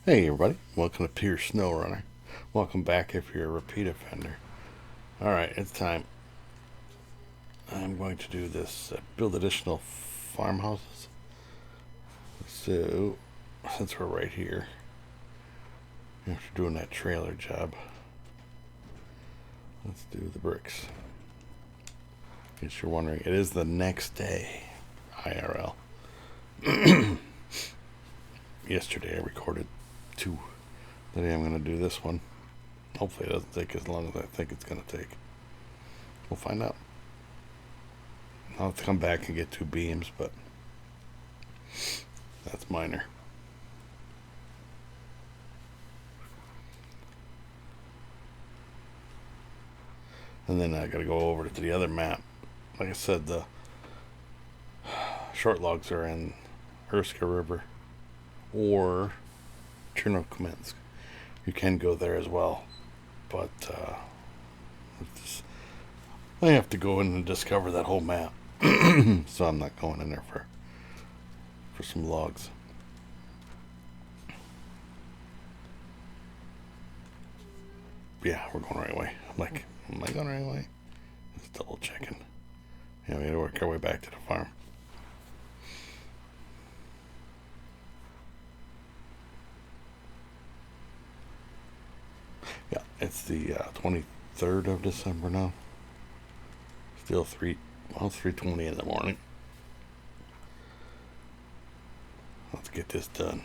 Hey everybody, welcome to Pure Snowrunner. Welcome back if you're a repeat offender. Alright, it's time. I'm going to do this, build additional farmhouses. So, since we're right here, after doing that trailer job, let's do the bricks. In case you're wondering, it is the next day, IRL. Yesterday I recorded two. Today I'm going to do this one. Hopefully it doesn't take as long as I think it's going to take. We'll find out. I'll have to come back and get two beams, but that's minor. And then I gotta go over to the other map. Like I said, the short logs are in Urska River or Chernobyl. You can go there as well, but I have to go in and discover that whole map. So I'm not going in there for some logs. Yeah, we're going the right way. I'm like, am I going the right way? Just double checking. Yeah, we gotta work our way back to the farm. Yeah, it's the 23rd of December now. Still it's 3:20 in the morning. Let's get this done.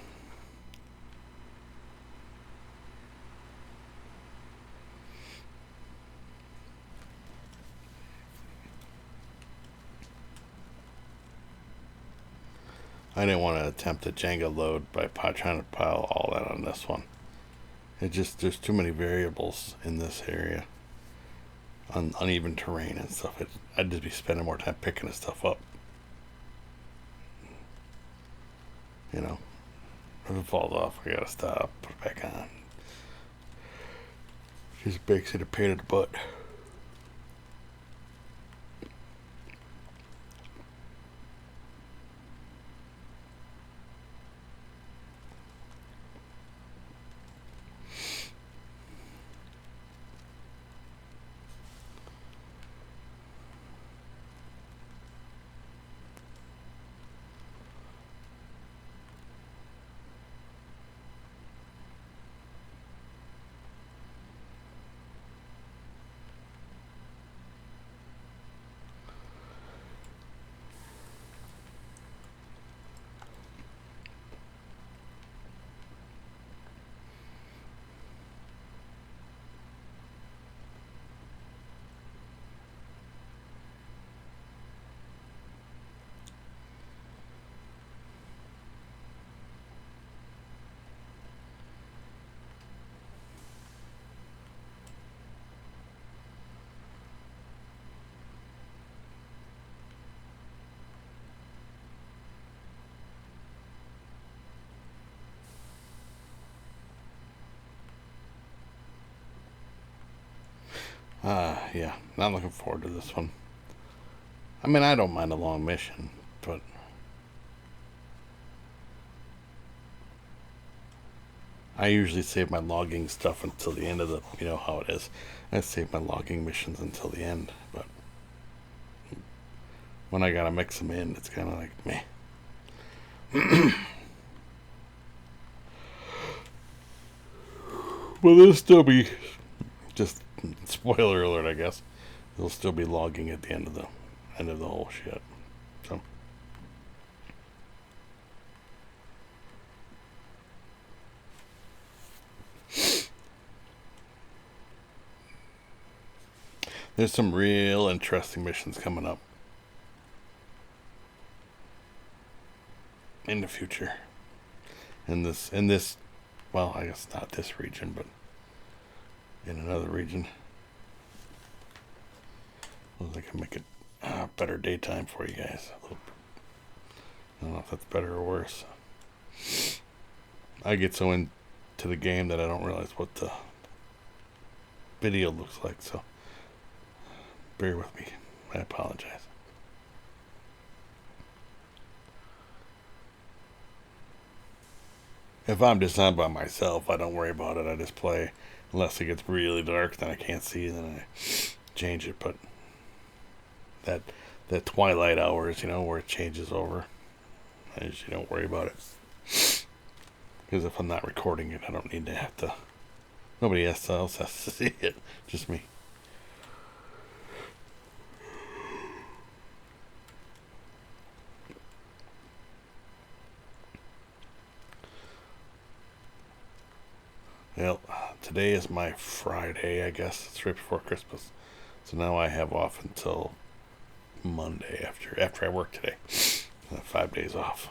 I didn't want to attempt a Jenga load by trying to pile all that on this one. There's too many variables in this area. Uneven terrain and stuff. I'd just be spending more time picking this stuff up. You know, if it falls off, I gotta stop, put it back on. Just makes it a pain in the butt. Yeah, not looking forward to this one. I mean, I don't mind a long mission, but I usually save my logging stuff until the end of the. You know how it is. I save my logging missions until the end, but when I gotta mix them in, it's kind of like meh. Well, there'll still be just spoiler alert, I guess. They'll still be logging at the end of the whole shit. So there's some real interesting missions coming up in the future. In this, well, I guess not this region, but in another region. I can make it better daytime for you guys. I don't know if that's better or worse. I get so into the game that I don't realize what the video looks like, so bear with me. I apologize. If I'm just on by myself, I don't worry about it. I just play. Unless it gets really dark, then I can't see, then I change it. But that twilight hours, where it changes over, I usually don't worry about it. Because if I'm not recording it, I don't need to have to. Nobody else has to see it. Just me. Well, today is my Friday, I guess. It's right before Christmas. So now I have off until Monday after I work today. 5 days off.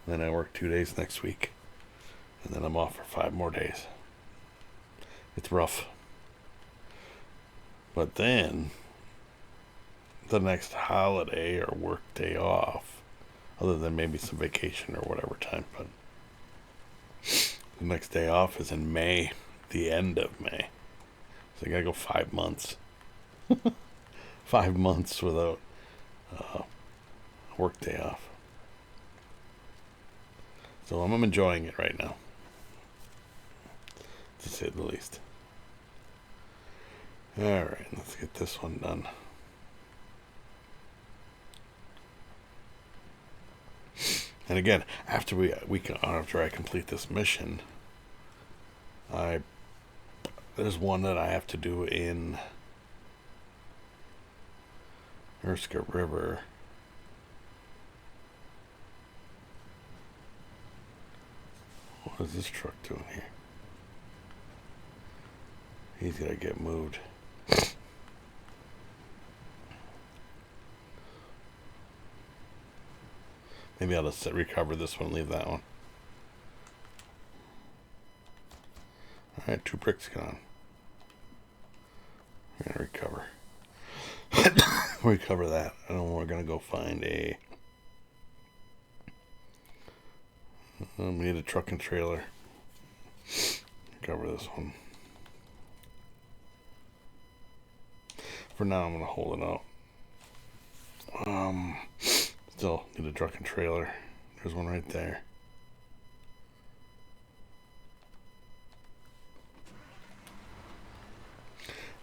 Then I work 2 days next week. And then I'm off for 5 more days. It's rough. But then, the next holiday or work day off, other than maybe some vacation or whatever time, but the next day off is in May, the end of May. So I gotta go 5 months. 5 months without a work day off. So I'm enjoying it right now, to say the least. Alright, let's get this one done. And again, after I complete this mission, there's one that I have to do in Erska River. What is this truck doing here? He's gotta get moved. Maybe I'll just recover this one and leave that one. Alright, 2 bricks gone. We're gonna recover. Recover that. And then we're gonna go find a... we need a truck and trailer. Cover this one. For now, I'm gonna hold it out. Still need a truck and trailer. There's one right there.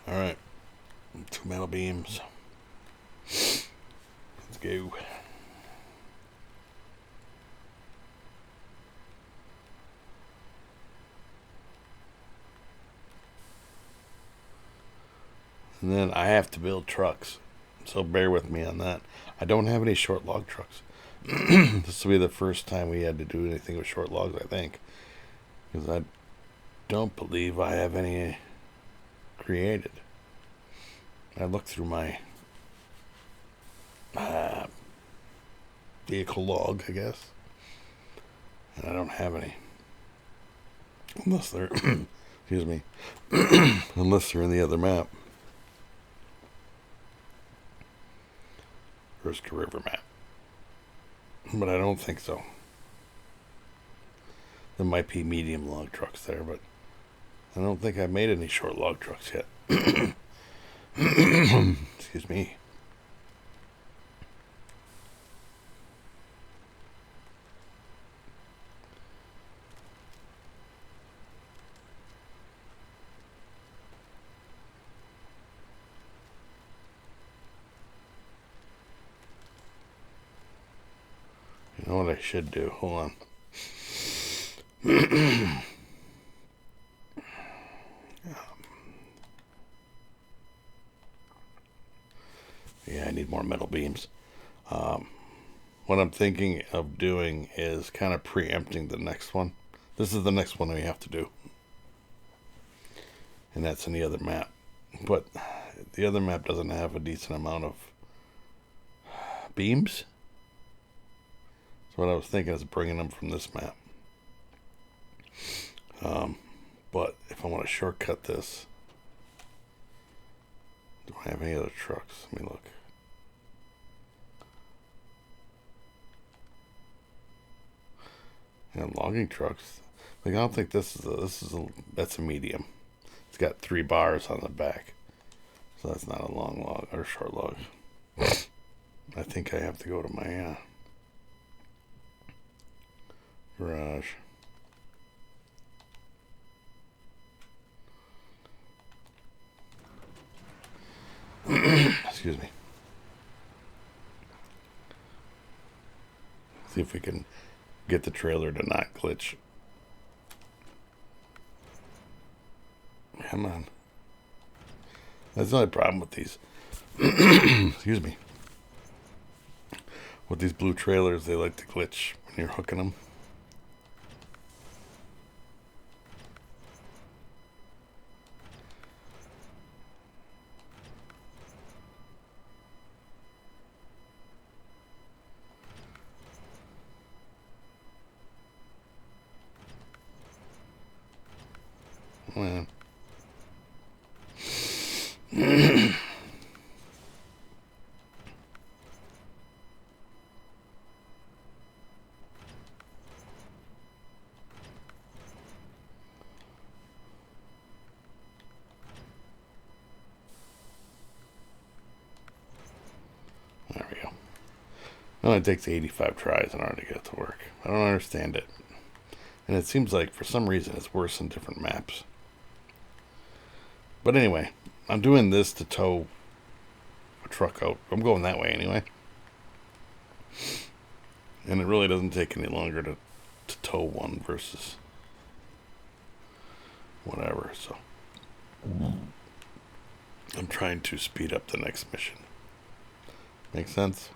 Alright. 2 metal beams. Let's go. And then I have to build trucks. So bear with me on that. I don't have any short log trucks. This will be the first time we had to do anything with short logs, I think. Because I don't believe I have any created. I looked through my vehicle log, I guess. And I don't have any. Unless they're... excuse me. Unless they're in the other map. Erska River map. But I don't think so. There might be medium log trucks there, but I don't think I've made any short log trucks yet. Excuse me. You know what I should do? Hold on. Yeah, I need more metal beams. What I'm thinking of doing is kind of preempting the next one. This is the next one we have to do. And that's in the other map. But the other map doesn't have a decent amount of beams. So what I was thinking is bringing them from this map. But if I want to shortcut this, do I have any other trucks? Let me look. And logging trucks. Like, I don't think that's a medium. It's got 3 bars on the back, so that's not a long log or short log. I think I have to go to my Garage. Excuse me. See if we can get the trailer to not glitch. Come on. That's the only problem with these. Excuse me. With these blue trailers, they like to glitch when you're hooking them. Well. There we go. It only takes 85 tries in order to get it to work. I don't understand it. And it seems like for some reason it's worse in different maps. But anyway, I'm doing this to tow a truck out. I'm going that way anyway. And it really doesn't take any longer to tow one versus whatever. So I'm trying to speed up the next mission. Make sense?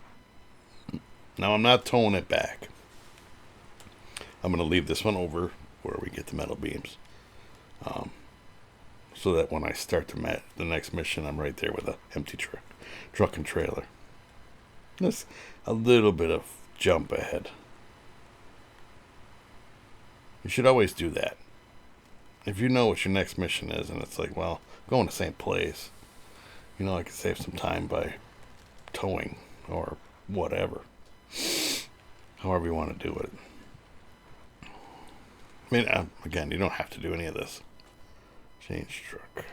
Now I'm not towing it back. I'm going to leave this one over where we get the metal beams. So that when I start the next mission, I'm right there with an empty truck and trailer. That's a little bit of jump ahead. You should always do that. If you know what your next mission is, and it's like, well, going to the same place, you know, I can save some time by towing or whatever. However you want to do it. I mean, again, you don't have to do any of this. Change truck.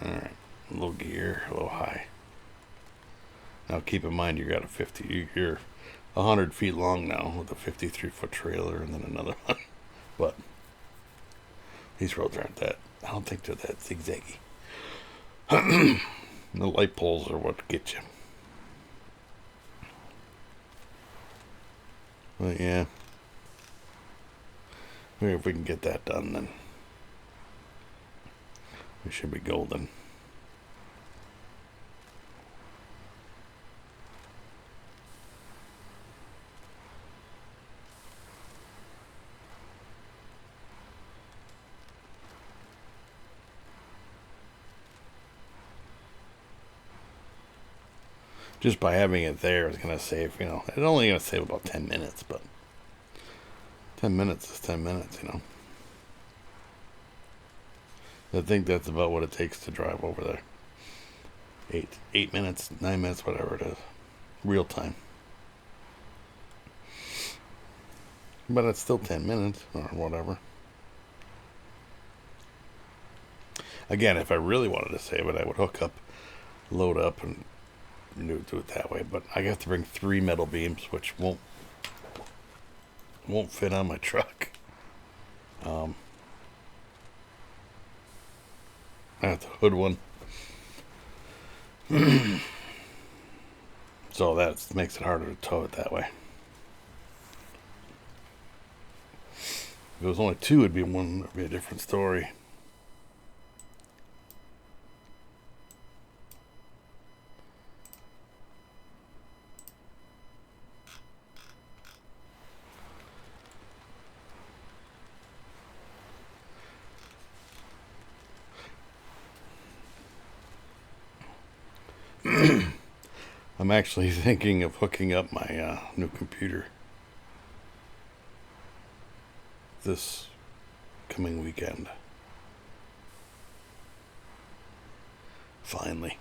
Alright. Low gear, a little high. Now keep in mind you got a 50. You're 100 feet long now with a 53-foot trailer and then another one. But these roads aren't that. I don't think they're that zigzaggy. The light poles are what get you. But yeah. Maybe if we can get that done, then we should be golden. Just by having it there is going to save, you know, it's only going to save about 10 minutes, but 10 minutes is 10 minutes, you know. I think that's about what it takes to drive over there. 8 minutes, 9 minutes, whatever it is. Real time. But it's still 10 minutes or whatever. Again, if I really wanted to save it, I would hook up, load up, and do it that way. But I have to bring 3 metal beams, which won't fit on my truck. I have to hood one. So that makes it harder to tow it that way. If it was only 2, it'd be a different story. I'm actually thinking of hooking up my new computer this coming weekend. Finally.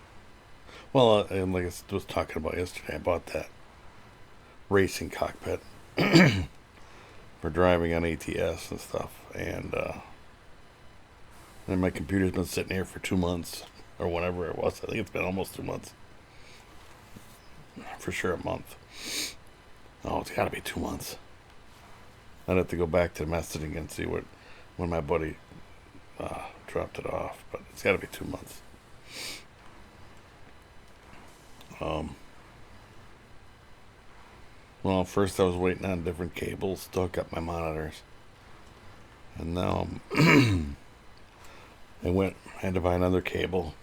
Well, and like I was talking about yesterday, I bought that racing cockpit for driving on ATS and stuff, and my computer's been sitting here for 2 months or whatever it was. I think it's been almost 2 months. For sure a month. Oh, it's got to be 2 months. I'd have to go back to the messaging and see when my buddy dropped it off, but it's got to be 2 months. Well, first I was waiting on different cables to hook up my monitors, and now I had to buy another cable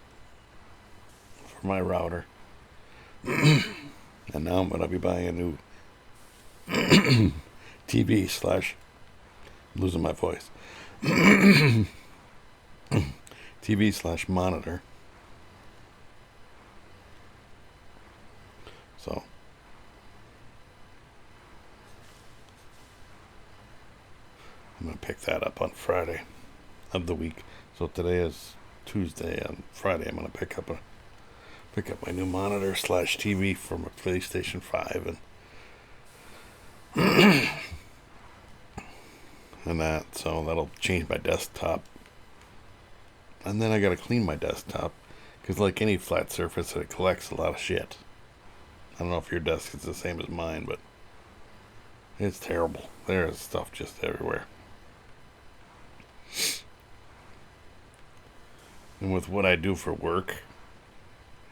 for my router, and now I'm gonna be buying a new TV slash losing my voice TV slash monitor. So I'm gonna pick that up on Friday of the week. So today is Tuesday. On Friday, I'm gonna pick up my new monitor slash TV from a PlayStation 5 and that. So that'll change my desktop. And then I gotta clean my desktop because, like any flat surface, it collects a lot of shit. I don't know if your desk is the same as mine, but it's terrible. There's stuff just everywhere. And with what I do for work,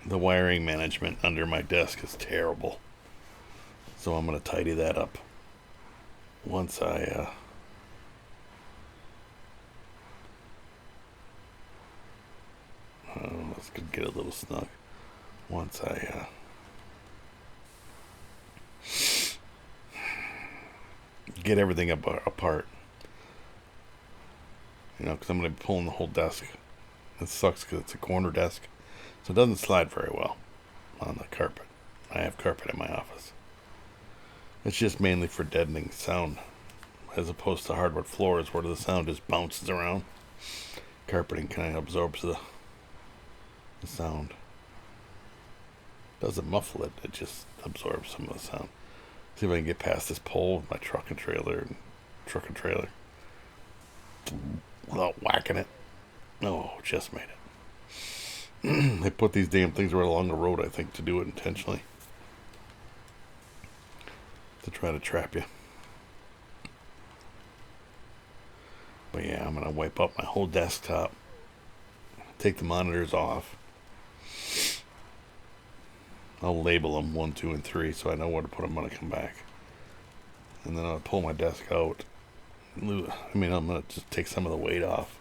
the wiring management under my desk is terrible. So I'm going to tidy that up once I let's get a little snug. Once I get everything apart. You know, because I'm going to be pulling the whole desk. It sucks because it's a corner desk, so it doesn't slide very well on the carpet. I have carpet in my office. It's just mainly for deadening sound, as opposed to hardwood floors where the sound just bounces around. Carpeting kind of absorbs the sound. Doesn't muffle it, it just absorbs some of the sound. See if I can get past this pole with my truck and trailer without whacking it. No, just made it. They put these damn things right along the road, I think, to do it intentionally. To try to trap you. But yeah, I'm going to wipe up my whole desktop. Take the monitors off. I'll label them 1, 2, and 3 so I know where to put them when I come back. And then I'll pull my desk out. I'm going to just take some of the weight off.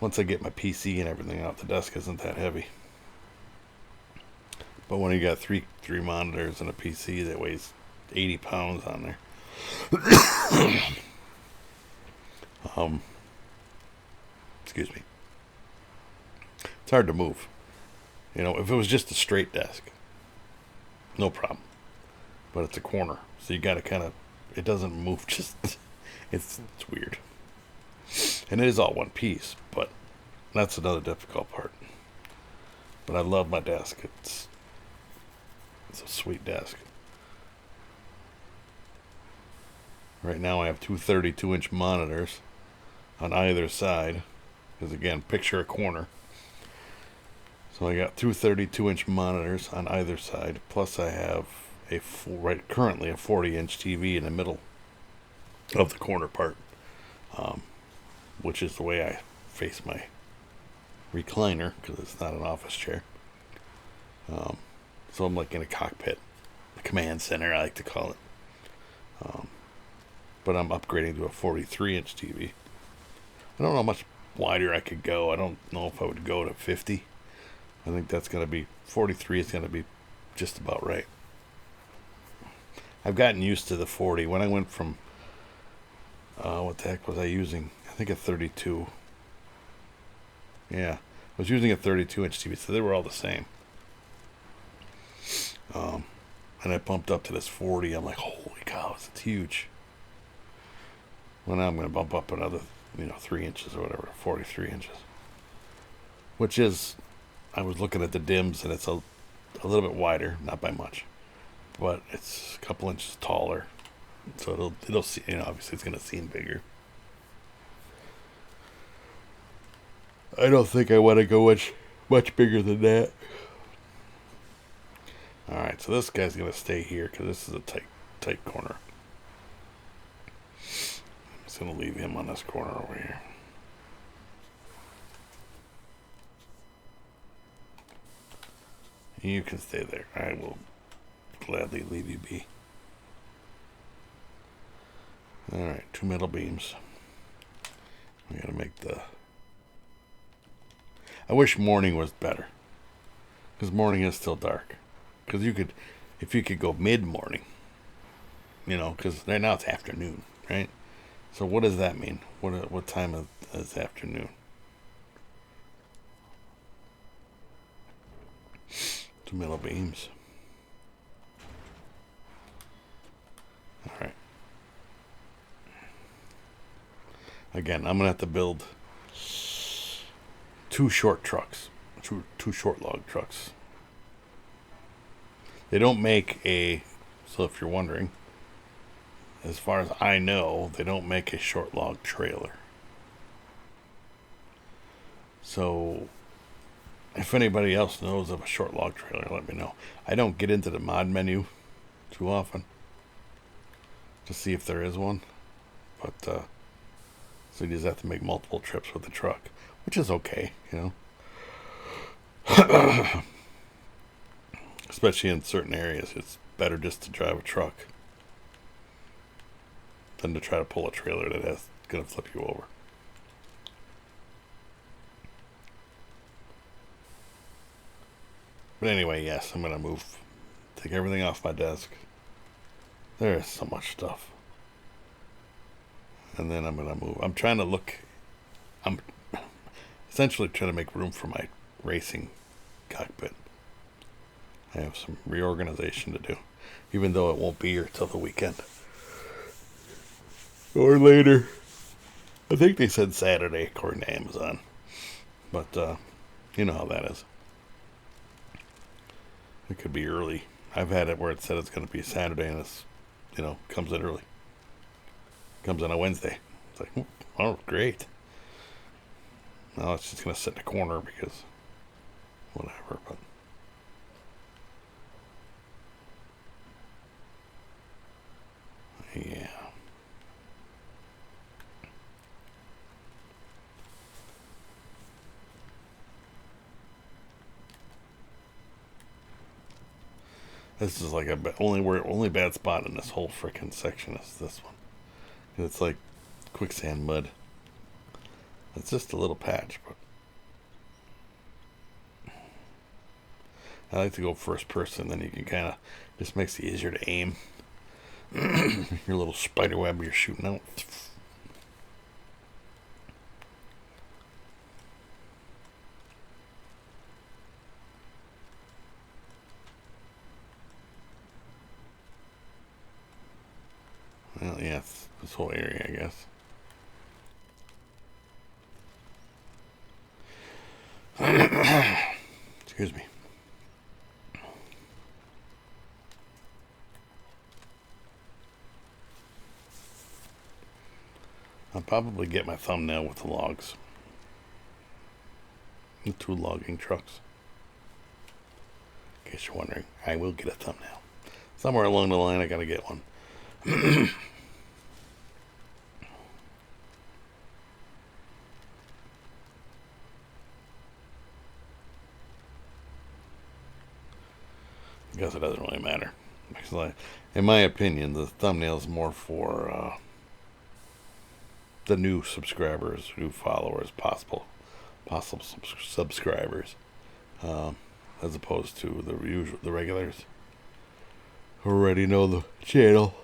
Once I get my PC and everything out, the desk isn't that heavy. But when you got three monitors and a PC that weighs 80 pounds on there, excuse me, it's hard to move. You know, if it was just a straight desk, no problem. But it's a corner, so you got to kind of, it doesn't move. Just it's weird. And it is all one piece, but that's another difficult part. But I love my desk. It's a sweet desk. Right now I have two 32-inch monitors on either side. Because again, picture a corner. So I got two 32-inch monitors on either side. Plus I have currently a 40-inch TV in the middle of the corner part. Which is the way I face my recliner, because it's not an office chair. So I'm like in a cockpit, a command center, I like to call it. But I'm upgrading to a 43-inch TV. I don't know how much wider I could go. I don't know if I would go to 50. I think that's going to be, 43 is going to be just about right. I've gotten used to the 40. When I went from, what the heck was I using? I think a 32. Yeah, I was using a 32-inch TV, so they were all the same. And I bumped up to this 40. I'm like, holy cow, it's huge. Well, now I'm going to bump up another, 3 inches or whatever, 43 inches. Which is, I was looking at the dims, and it's a little bit wider, not by much, but it's a couple inches taller. So it'll see, obviously it's going to seem bigger. I don't think I want to go much bigger than that. Alright, so this guy's going to stay here because this is a tight corner. I'm just going to leave him on this corner over here. You can stay there. I will gladly leave you be. Alright, 2 metal beams. We gotta make the... I wish morning was better. Because morning is still dark. Because you could... If you could go mid-morning. You know, because right now it's afternoon, right? So what does that mean? What time is afternoon? 2 metal beams. Alright. Again, I'm going to have to build 2 short trucks. Two short log trucks. They don't make a... So if you're wondering, as far as I know, they don't make a short log trailer. So... If anybody else knows of a short log trailer, let me know. I don't get into the mod menu too often to see if there is one. But, so you just have to make multiple trips with the truck, which is okay, you know. Especially in certain areas, it's better just to drive a truck than to try to pull a trailer that has gonna flip you over. But anyway, yes, I'm going to take everything off my desk. There is so much stuff. And then I'm going to move. I'm essentially trying to make room for my racing cockpit. I have some reorganization to do, even though it won't be here till the weekend. Or later. I think they said Saturday, according to Amazon. But, you know how that is. It could be early. I've had it where it said it's going to be Saturday and it's, you know, comes in early. Comes in a Wednesday. It's like, oh, great. Now it's just going to sit in a corner because whatever, but. Yeah. This is like only bad spot in this whole frickin' section is this one. And it's like quicksand mud. It's just a little patch, but I like to go first person, then you can kind of, just makes it easier to aim. Your little spider web you're shooting out. Well, yeah, it's this whole area, I guess. Excuse me. I'll probably get my thumbnail with the logs. The 2 logging trucks. In case you're wondering, I will get a thumbnail. Somewhere along the line, I gotta get one. I guess it doesn't really matter. Because in my opinion, the thumbnail is more for the new subscribers, new followers, possible subscribers, as opposed to the regulars who already know the channel.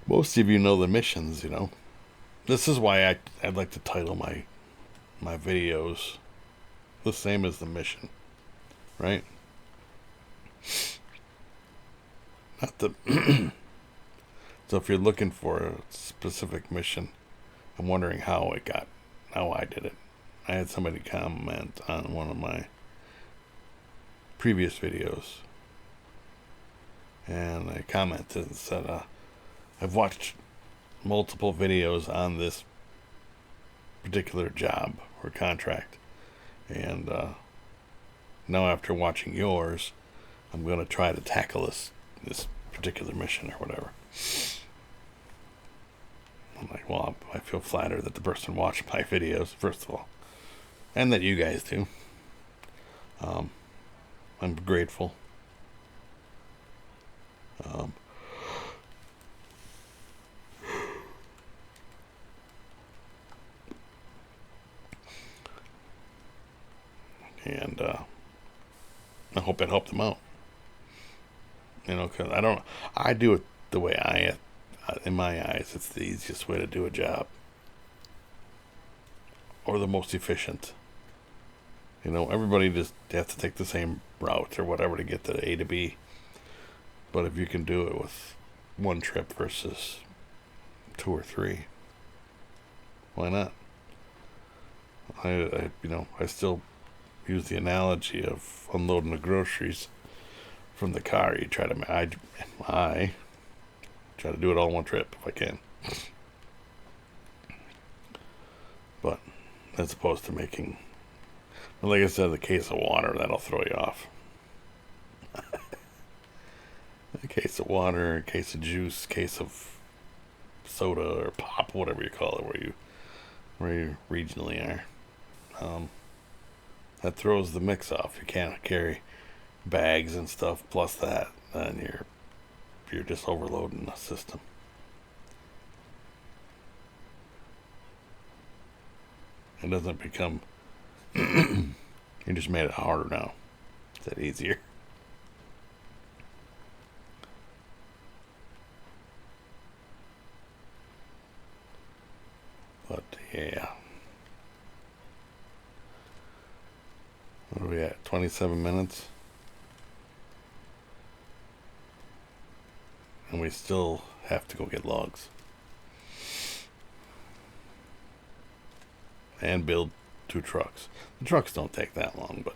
Most of you know the missions, you know. This is why I'd like to title my videos the same as the mission, right? Not the So if you're looking for a specific mission, I'm wondering how I did it. I had somebody comment on one of my previous videos, and I commented and said, I've watched multiple videos on this particular job or contract, and now after watching yours, I'm going to try to tackle this particular mission or whatever. I'm like, well, I feel flattered that the person watched my videos, first of all, and that you guys do. I'm grateful. And I hope it helped them out. You know, because I do it the way in my eyes, it's the easiest way to do a job. Or the most efficient. You know, everybody just has to take the same route or whatever to get to A to B. But if you can do it with one trip versus 2 or 3, why not? I still use the analogy of unloading the groceries from the car. You try to, I try to do it all in one trip if I can. But as opposed to making, well, like I said, the case of water, that'll throw you off. A case of water, a case of juice, case of soda or pop, whatever you call it, where you regionally are. That throws the mix off. You can't carry bags and stuff plus that, and you're just overloading the system. It doesn't become you just made it harder now. Is that easier? But yeah. What are we at? 27 minutes? And we still have to go get logs. And build 2 trucks. The trucks don't take that long, but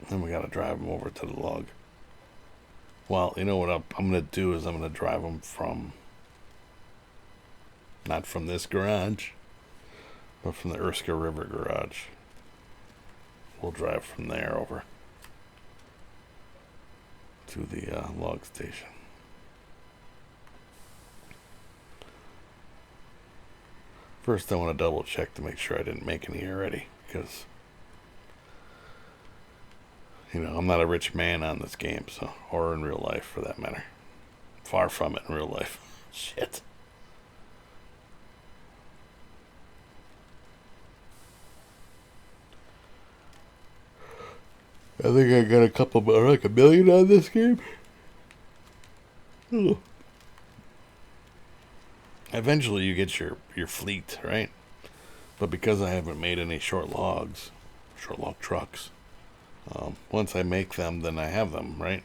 then we gotta drive them over to the log. Well, you know what I'm gonna do is I'm gonna drive them from, not from this garage, but from the Erska River garage. We'll drive from there over to the log station. First, I want to double check to make sure I didn't make any already, because, you know, I'm not a rich man on this game, so, or in real life for that matter. Far from it in real life. Shit. I think I got a couple, like $1 million on this game. Ooh. Eventually you get your fleet, right? But because I haven't made any short log trucks, once I make them, then I have them, right?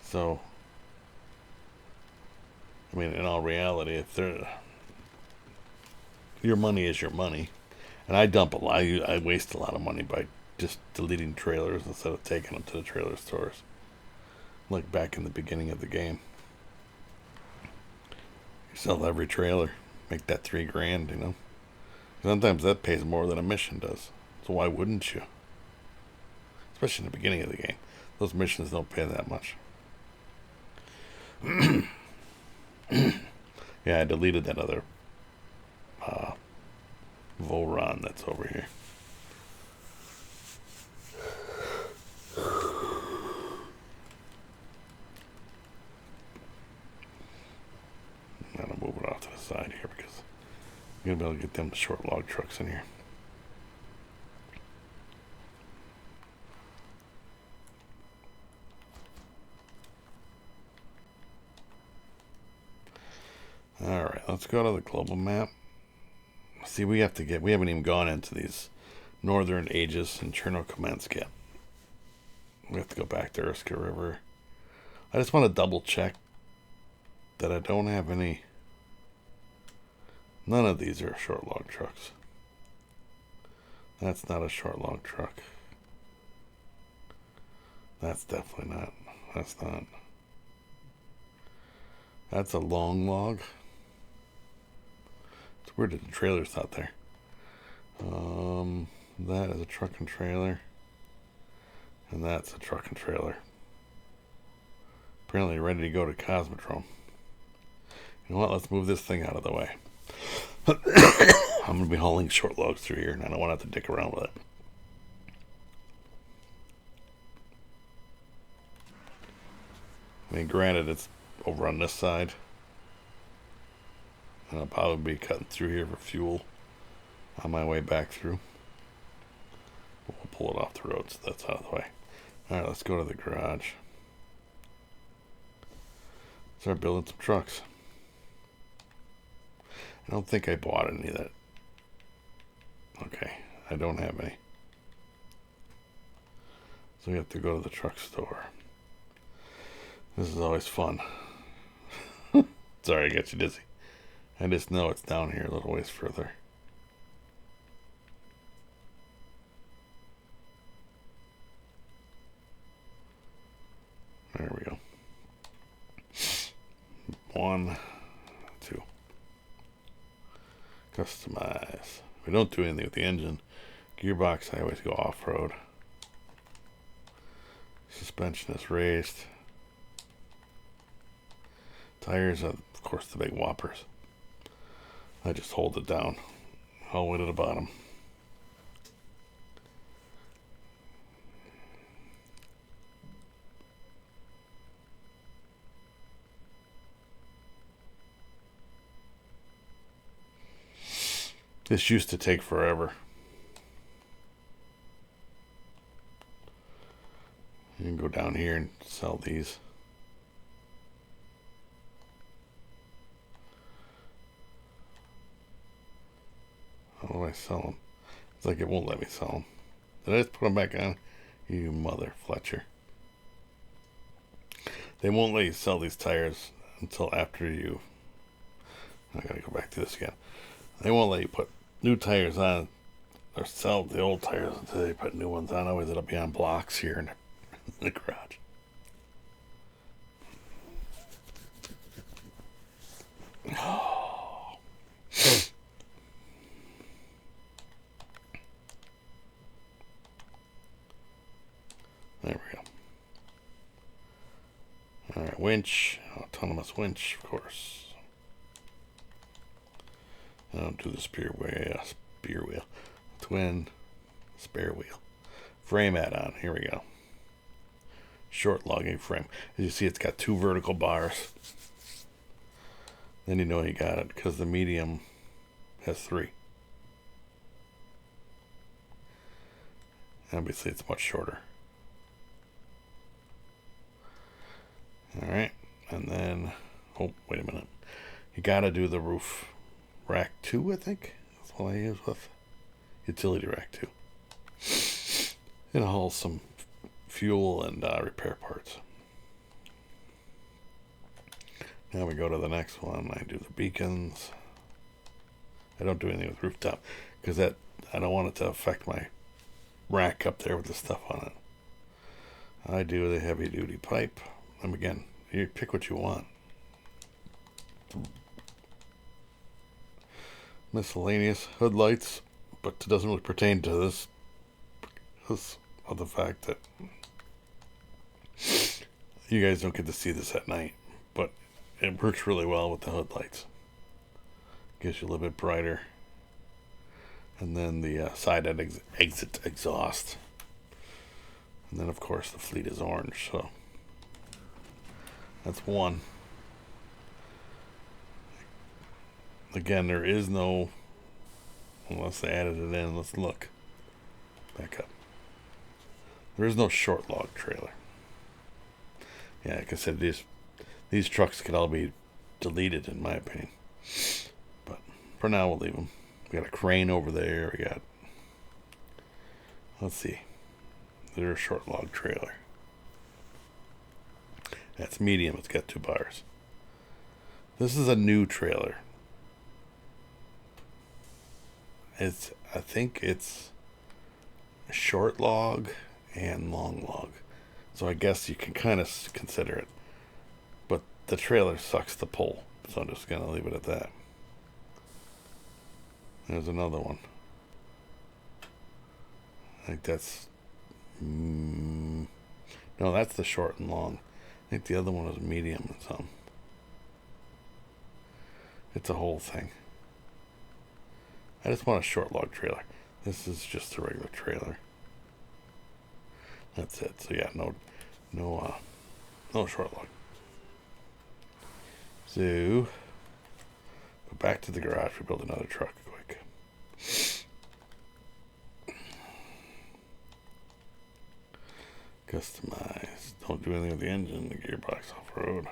So, I mean, in all reality, if they're, your money is your money, and I dump a lot, I waste a lot of money by just deleting trailers instead of taking them to the trailer stores, like back in the beginning of the game. Sell every trailer, make that $3,000, you know. Sometimes that pays more than a mission does. So why wouldn't you? Especially in the beginning of the game. Those missions don't pay that much. Yeah, I deleted that other Volron that's over here. I'm gonna move it off to the side here because I'm gonna be able to get them short log trucks in here. Alright, let's go to the global map. See, we haven't even gone into these northern Aegis and Chernokamensky yet. We have to go back to Erska River. I just want to double check that I don't have any. None of these are short log trucks. That's not a short log truck. That's definitely not. That's not. That's a long log. It's weird that the trailer's out there. That is a truck and trailer. And that's a truck and trailer. Apparently ready to go to Cosmodrome. You know what? Let's move this thing out of the way. I'm going to be hauling short logs through here, and I don't want to have to dick around with it. I mean, granted, it's over on this side. And I'll probably be cutting through here for fuel on my way back through. But we'll pull it off the road so that's out of the way. Alright, let's go to the garage. Start building some trucks. I don't think I bought any of that. Okay, I don't have any. So we have to go to the truck store. This is always fun. Sorry, I got you dizzy. I just know it's down here a little ways further. There we go. 1, 2. Customize. We don't do anything with the engine. Gearbox, I always go off-road. Suspension is raised. Tires are, of course, the big whoppers. I just hold it down all the way to the bottom. This used to take forever. You can go down here and sell these. How do I sell them? It's like it won't let me sell them. Did I just put them back on? You mother Fletcher. They won't let you sell these tires until after you... I gotta go back to this again. They won't let you put new tires on or sell the old tires until they put new ones on. Otherwise it'll be on blocks here in the garage. Oh. There we go. Alright, winch. Autonomous winch, of course. I don't do the spear wheel. Twin spare wheel. Frame add-on. Here we go. Short logging frame. As you see, it's got 2 vertical bars. Then you know you got it because the medium has 3. Obviously, it's much shorter. Alright, and then, oh, wait a minute. You gotta do the roof rack 2, I think. That's what I use with utility rack 2. And haul some fuel and repair parts. Now we go to the next one. I do the beacons. I don't do anything with rooftop because that I don't want it to affect my rack up there with the stuff on it. I do the heavy duty pipe. And again, you pick what you want. Miscellaneous hood lights, but it doesn't really pertain to this because of the fact that you guys don't get to see this at night, but it works really well with the hood lights. Gives you a little bit brighter. And then the side exit exhaust. And then of course the fleet is orange, so that's one. Again, there is no, unless they added it in, let's look. Back up. There is no short log trailer. Yeah, like I said, these trucks could all be deleted in my opinion. But for now we'll leave them. We got a crane over there, we got, let's see. There's a short log trailer. That's medium, it's got 2 bars. This is a new trailer. I think it's short log and long log. So I guess you can kind of consider it. But the trailer sucks to pull. So I'm just going to leave it at that. There's another one. I think that's... No, that's the short and long. I think the other one was medium and something. It's a whole thing. I just want a short log trailer. This is just a regular trailer. That's it. So yeah, no short log. So go back to the garage. We build another truck quick. Customize. Don't do anything with the engine. The gearbox off road.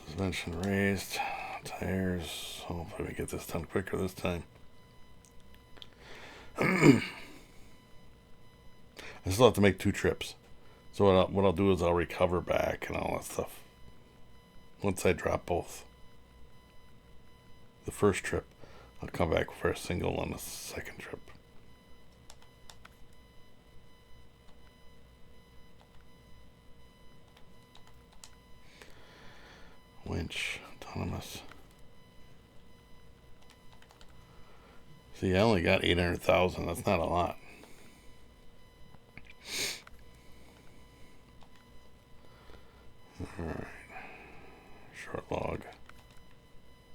Suspension raised. Tires. Hopefully we get this done quicker this time. I still have to make 2 trips. So what I'll do is I'll recover back and all that stuff. Once I drop both. The first trip, I'll come back for a single on the second trip. Winch, autonomous. See, I only got 800,000. That's not a lot. Alright. Short log.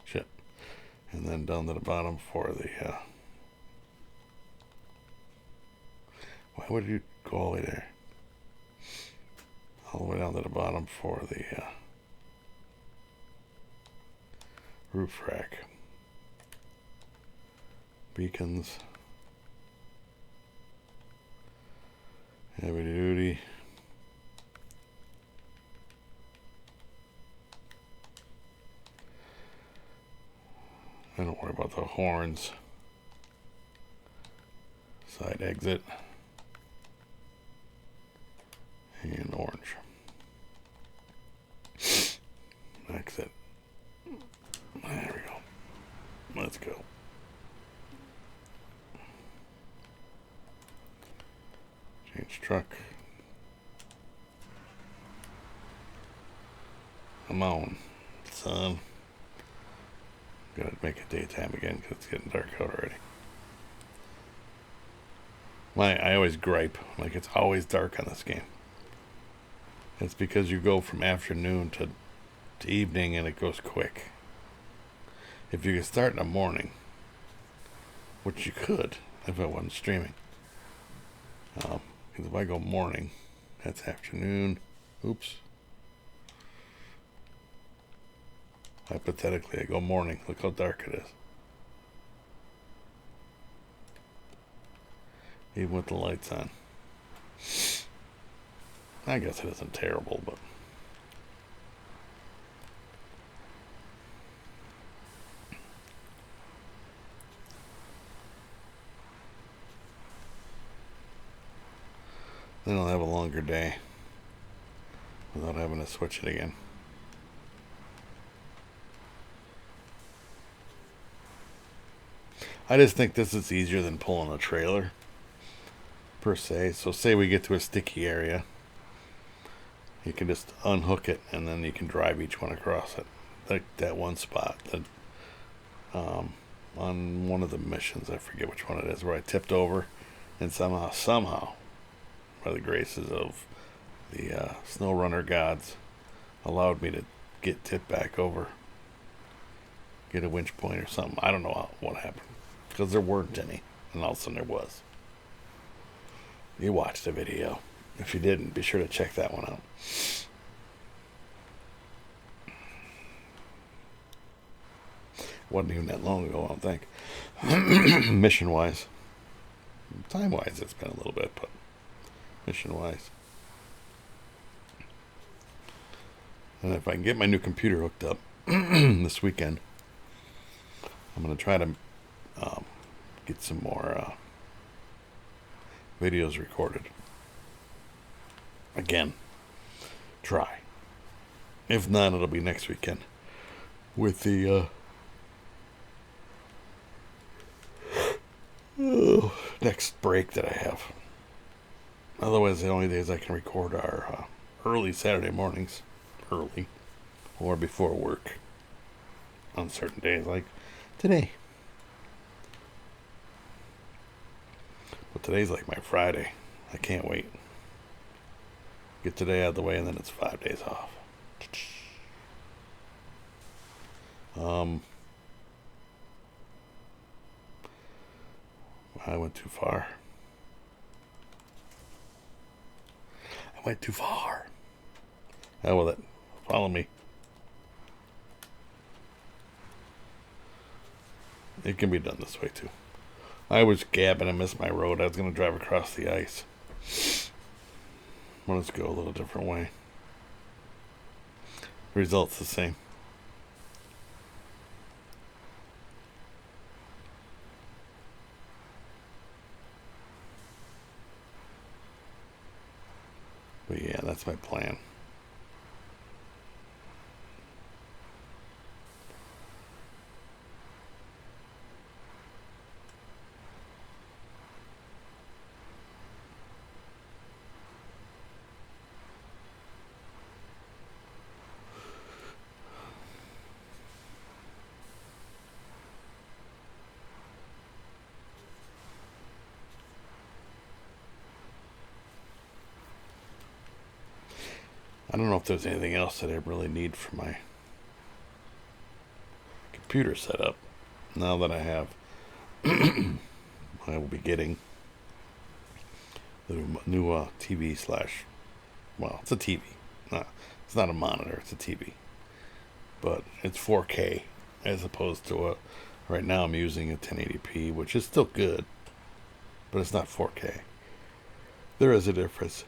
Shit. And then down to the bottom for the, why would you go all the way there? All the way down to the bottom for the, roof rack. Beacons. Heavy duty. I don't worry about the horns. Side exit. And orange. Exit. There we go. Let's go. Change truck. Come on, son. Gotta make it daytime again because it's getting dark out already. I always gripe, like it's always dark on this game. It's because you go from afternoon to evening and it goes quick. If you could start in the morning, which you could if I wasn't streaming. Because if I go morning, that's afternoon. Oops. Hypothetically, I go morning. Look how dark it is. Even with the lights on. I guess it isn't terrible, but... then I'll have a longer day without having to switch it again. I just think this is easier than pulling a trailer, per se. So say we get to a sticky area, you can just unhook it and then you can drive each one across it. Like that one spot that on one of the missions, I forget which one it is, where I tipped over and somehow by the graces of the Snowrunner gods allowed me to get tipped back over, get a winch point or something. I don't know what happened because there weren't any, and all of a sudden there was. You watched the video. If you didn't, be sure to check that one out. Wasn't even that long ago, I don't think. Mission wise, time wise it's been a little bit, but mission wise. And if I can get my new computer hooked up this weekend, I'm going to try to get some more videos recorded. Again, try. If not, it'll be next weekend with the next break that I have. Otherwise, the only days I can record are early Saturday mornings, early, or before work on certain days, like today. But today's like my Friday. I can't wait. Get today out of the way and then it's 5 days off. I went too far. I went too far. Hell with it. Follow me. It can be done this way too. I was gabbing and missed my road. I was going to drive across the ice. Well, let's go a little different way. Results the same. But yeah, that's my plan. I don't know if there's anything else that I really need for my computer setup. Now that I have, I will be getting the new TV slash, well, it's a TV. No, it's not a monitor, it's a TV. But it's 4K as opposed to right now I'm using a 1080p, which is still good, but it's not 4K. There is a difference.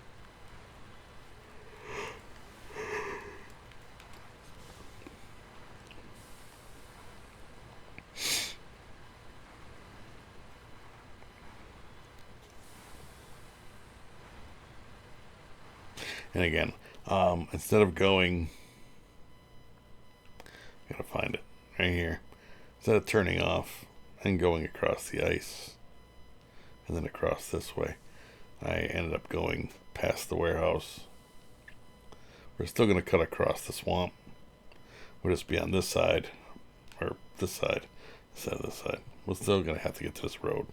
And again, instead of going, gotta find it right here. Instead of turning off and going across the ice and then across this way, I ended up going past the warehouse. We're still gonna cut across the swamp. We'll just be on this side, or this side, instead of this side. We're still gonna have to get to this road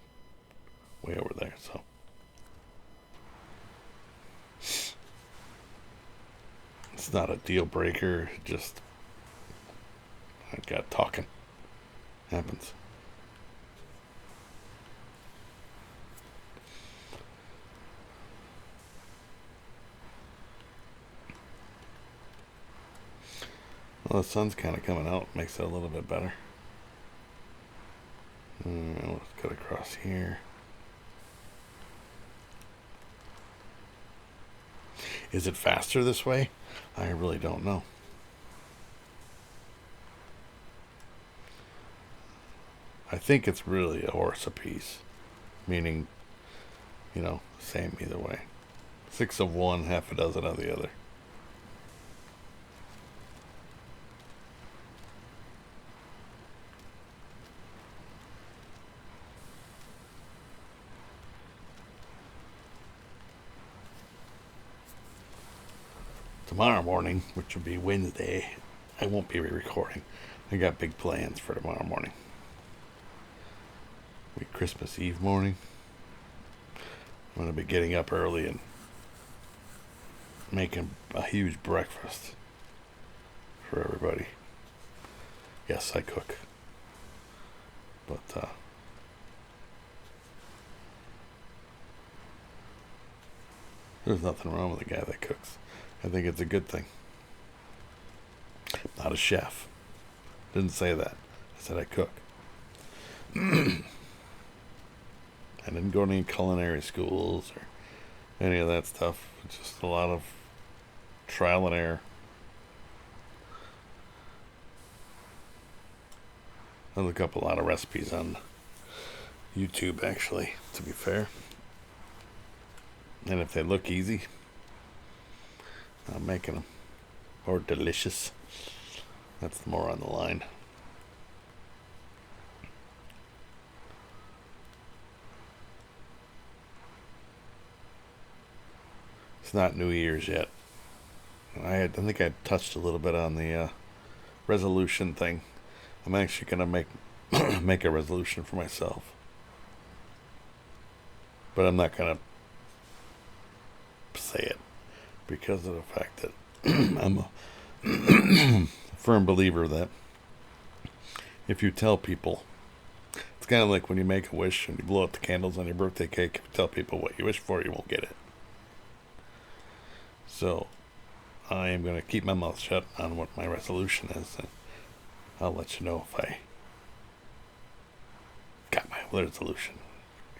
way over there, so. It's not a deal breaker, just I got talking. Happens. Well, the sun's kind of coming out, makes it a little bit better. Let's cut across here. Is it faster this way? I really don't know. I think it's really a horse apiece, meaning, same either way. 6 of one, half a dozen of the other. Tomorrow morning, which will be Wednesday, I won't be re-recording. I got big plans for tomorrow morning. Christmas Eve morning. I'm going to be getting up early and making a huge breakfast for everybody. Yes, I cook. But, there's nothing wrong with a guy that cooks. I think it's a good thing. Not a chef. Didn't say that. I said I cook. I didn't go to any culinary schools or any of that stuff. It's just a lot of trial and error. I look up a lot of recipes on YouTube, actually, to be fair. And if they look easy, I'm making them. Or delicious. That's more on the line. It's not New Year's yet. I think I touched a little bit on the resolution thing. I'm actually gonna make a resolution for myself, but I'm not gonna because of the fact that I'm a firm believer that if you tell people, it's kind of like when you make a wish and you blow out the candles on your birthday cake. If you tell people what you wish for, you won't get it. So I am going to keep my mouth shut on what my resolution is, and I'll let you know if I got my resolution,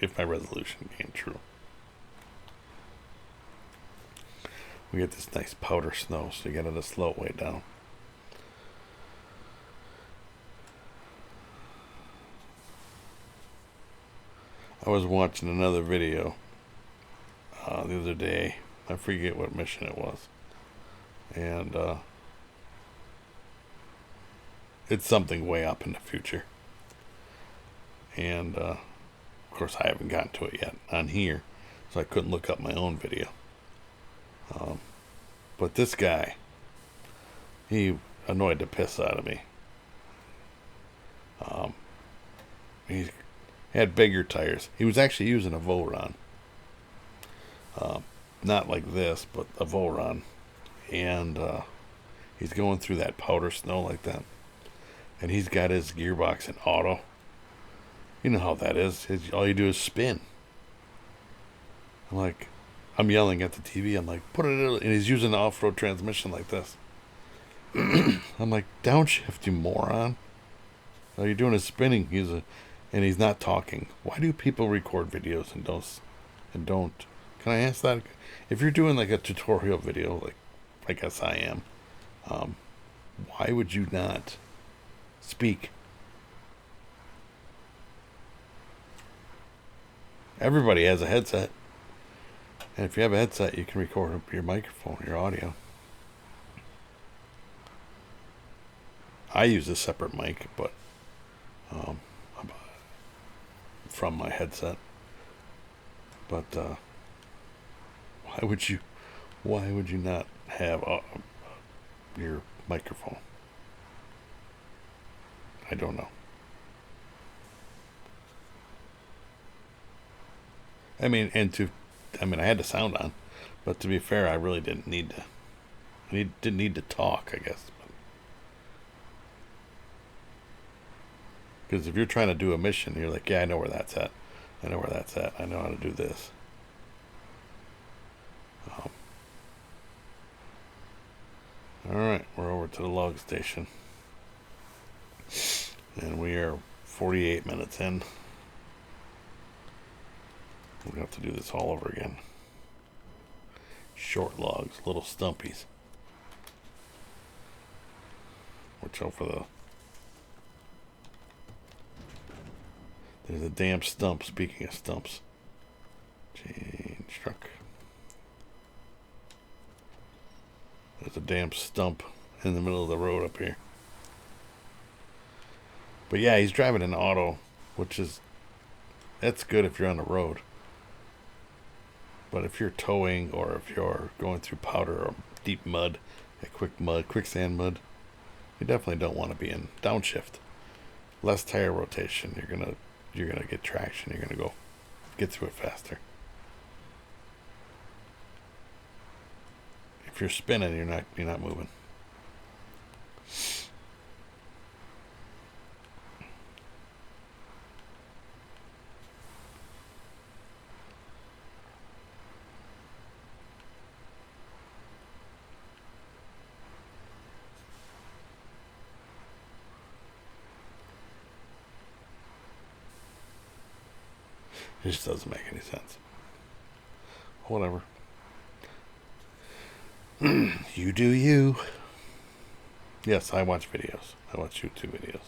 if my resolution came true. We get this nice powder snow, so you gotta slow it way down. I was watching another video the other day. I forget what mission it was. And it's something way up in the future. And of course I haven't gotten to it yet on here, so I couldn't look up my own video. But this guy, he annoyed the piss out of me. He had bigger tires. He was actually using a Voron. Not like this, but a Voron. And he's going through that powder snow like that. And he's got his gearbox in auto. You know how that is. All you do is spin. I'm yelling at the TV. I'm like, put it in. And he's using the off-road transmission like this. I'm like, downshift, you moron. All you're doing is spinning. And he's not talking. Why do people record videos and don't? Can I ask that? If you're doing like a tutorial video, like I guess I am, why would you not speak? Everybody has a headset. And if you have a headset, you can record your microphone, your audio. I use a separate mic, but from my headset. But why would you not have your microphone? I don't know. I had the sound on, but to be fair, I really didn't need to. I didn't need to talk, I guess. Because if you're trying to do a mission, you're like, yeah, I know where that's at. I know where that's at. I know how to do this. Alright, we're over to the log station. And we are 48 minutes in. We're going to have to do this all over again. Short logs, little stumpies. Watch out for the... There's a damn stump, speaking of stumps. Change truck. There's a damn stump in the middle of the road up here. But yeah, he's driving an auto, that's good if you're on the road. But if you're towing or if you're going through powder or deep mud, quicksand mud, you definitely don't want to be in downshift. Less tire rotation, you're gonna get traction. You're gonna get through it faster. If you're spinning, you're not moving. It just doesn't make any sense. Whatever. You do you. Yes, I watch videos. I watch YouTube videos.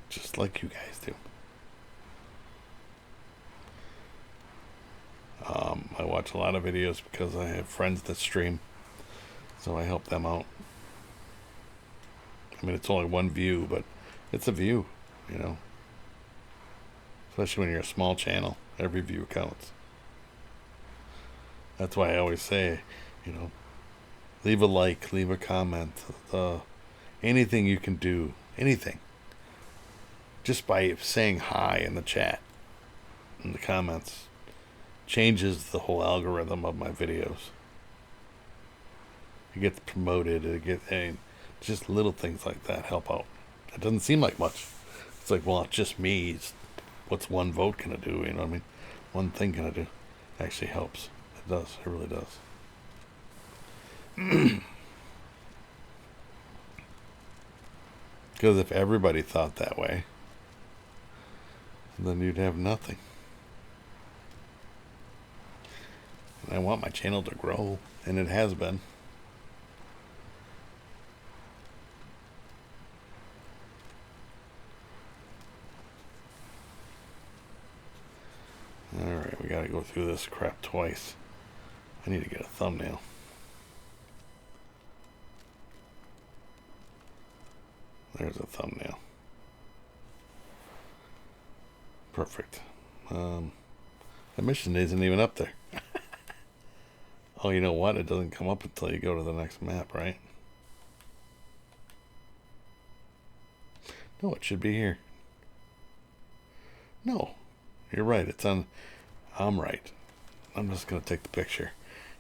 Just like you guys do. I watch a lot of videos because I have friends that stream. So I help them out. I mean, it's only one view, but it's a view, you know. Especially when you're a small channel, every view counts. That's why I always say, leave a like, leave a comment, anything you can do, anything. Just by saying hi in the chat, in the comments, changes the whole algorithm of my videos. It gets promoted. And just little things like that help out. It doesn't seem like much. It's like, well, it's just me. What's one vote gonna do? You know what I mean? One thing gonna do. It actually helps. It does. It really does. Because if everybody thought that way, then you'd have nothing. And I want my channel to grow, and it has been. Alright, we gotta go through this crap twice. I need to get a thumbnail. There's a thumbnail. Perfect. The mission isn't even up there. Oh, you know what? It doesn't come up until you go to the next map, right? No, it should be here. No, you're right. It's on. I'm right. I'm just going to take the picture.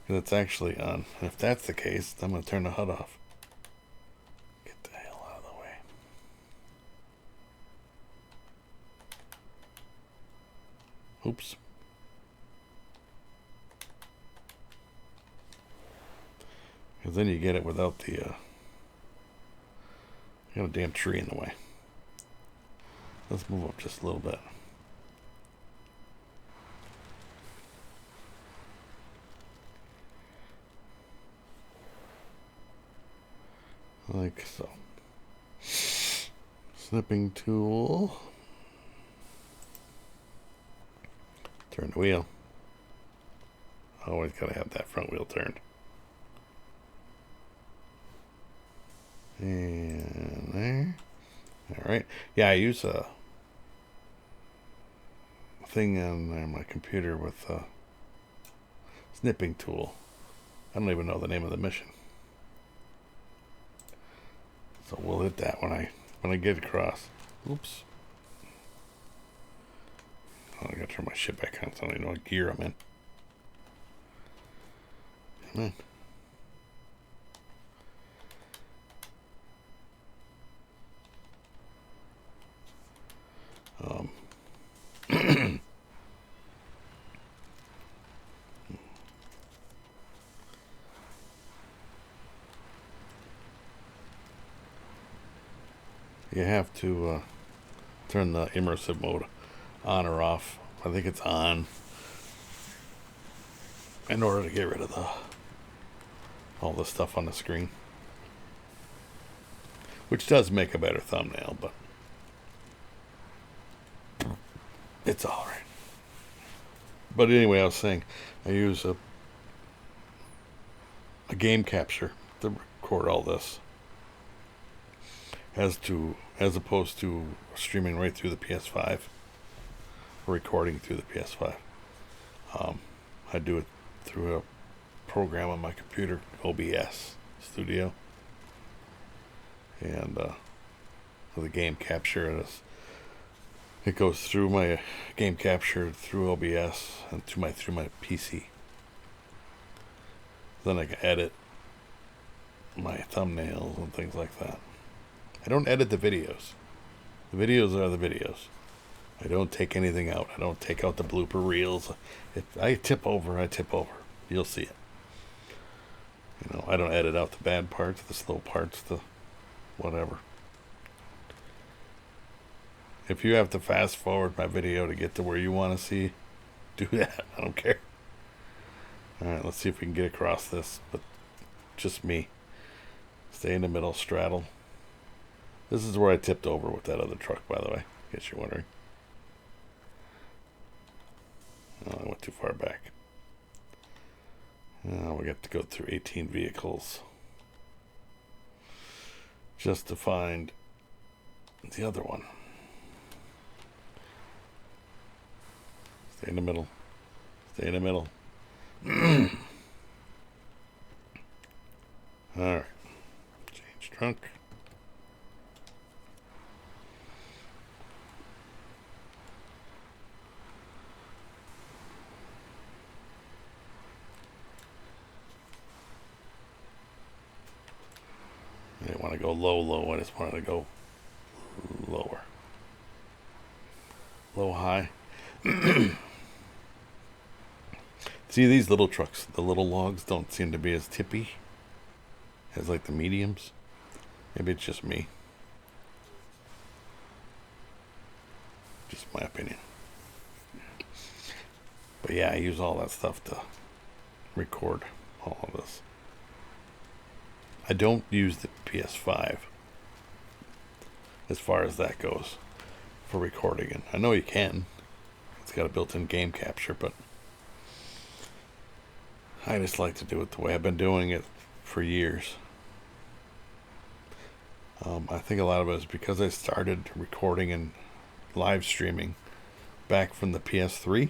Because it's actually on. And if that's the case, I'm going to turn the HUD off. Get the hell out of the way. Oops. Because then you get it without the, you got a damn tree in the way. Let's move up just a little bit. Like so. Snipping tool. Turn the wheel. Always gotta have that front wheel turned. And there. Alright. Yeah, I use a thing on my computer with a snipping tool. I don't even know the name of the mission. So we'll hit that when I get across. Oops. Oh, I gotta turn my shit back on so I don't even know what gear I'm in. Come on. You have to turn the immersive mode on or off. I think it's on in order to get rid of all the stuff on the screen, which does make a better thumbnail, but it's all right. But anyway, I was saying I use a game capture to record all this, as opposed to streaming right through the PS5, or recording through the PS5. I do it through a program on my computer, OBS Studio, and with a game capture, it goes through my game capture through OBS and through my PC. Then I can edit my thumbnails and things like that. I don't edit the videos. The videos are the videos. I don't take anything out. I don't take out the blooper reels. If I tip over, I tip over. You'll see it. You know, I don't edit out the bad parts, the slow parts, the whatever. If you have to fast forward my video to get to where you want to see, do that. I don't care. Alright, let's see if we can get across this. But just me. Stay in the middle, straddle. This is where I tipped over with that other truck, by the way, in case you're wondering. Oh, I went too far back. Now we got to go through 18 vehicles just to find the other one. Stay in the middle. Stay in the middle. Alright. Change trunk. I didn't want to go low, low. I just wanted to go lower. Low, high. See, these little trucks, the little logs don't seem to be as tippy as like the mediums. Maybe it's just me. Just my opinion. But yeah, I use all that stuff to record all of this. I don't use the PS5 as far as that goes for recording. And I know you can. It's got a built-in game capture, but I just like to do it the way I've been doing it for years. I think a lot of it is because I started recording and live streaming back from the PS3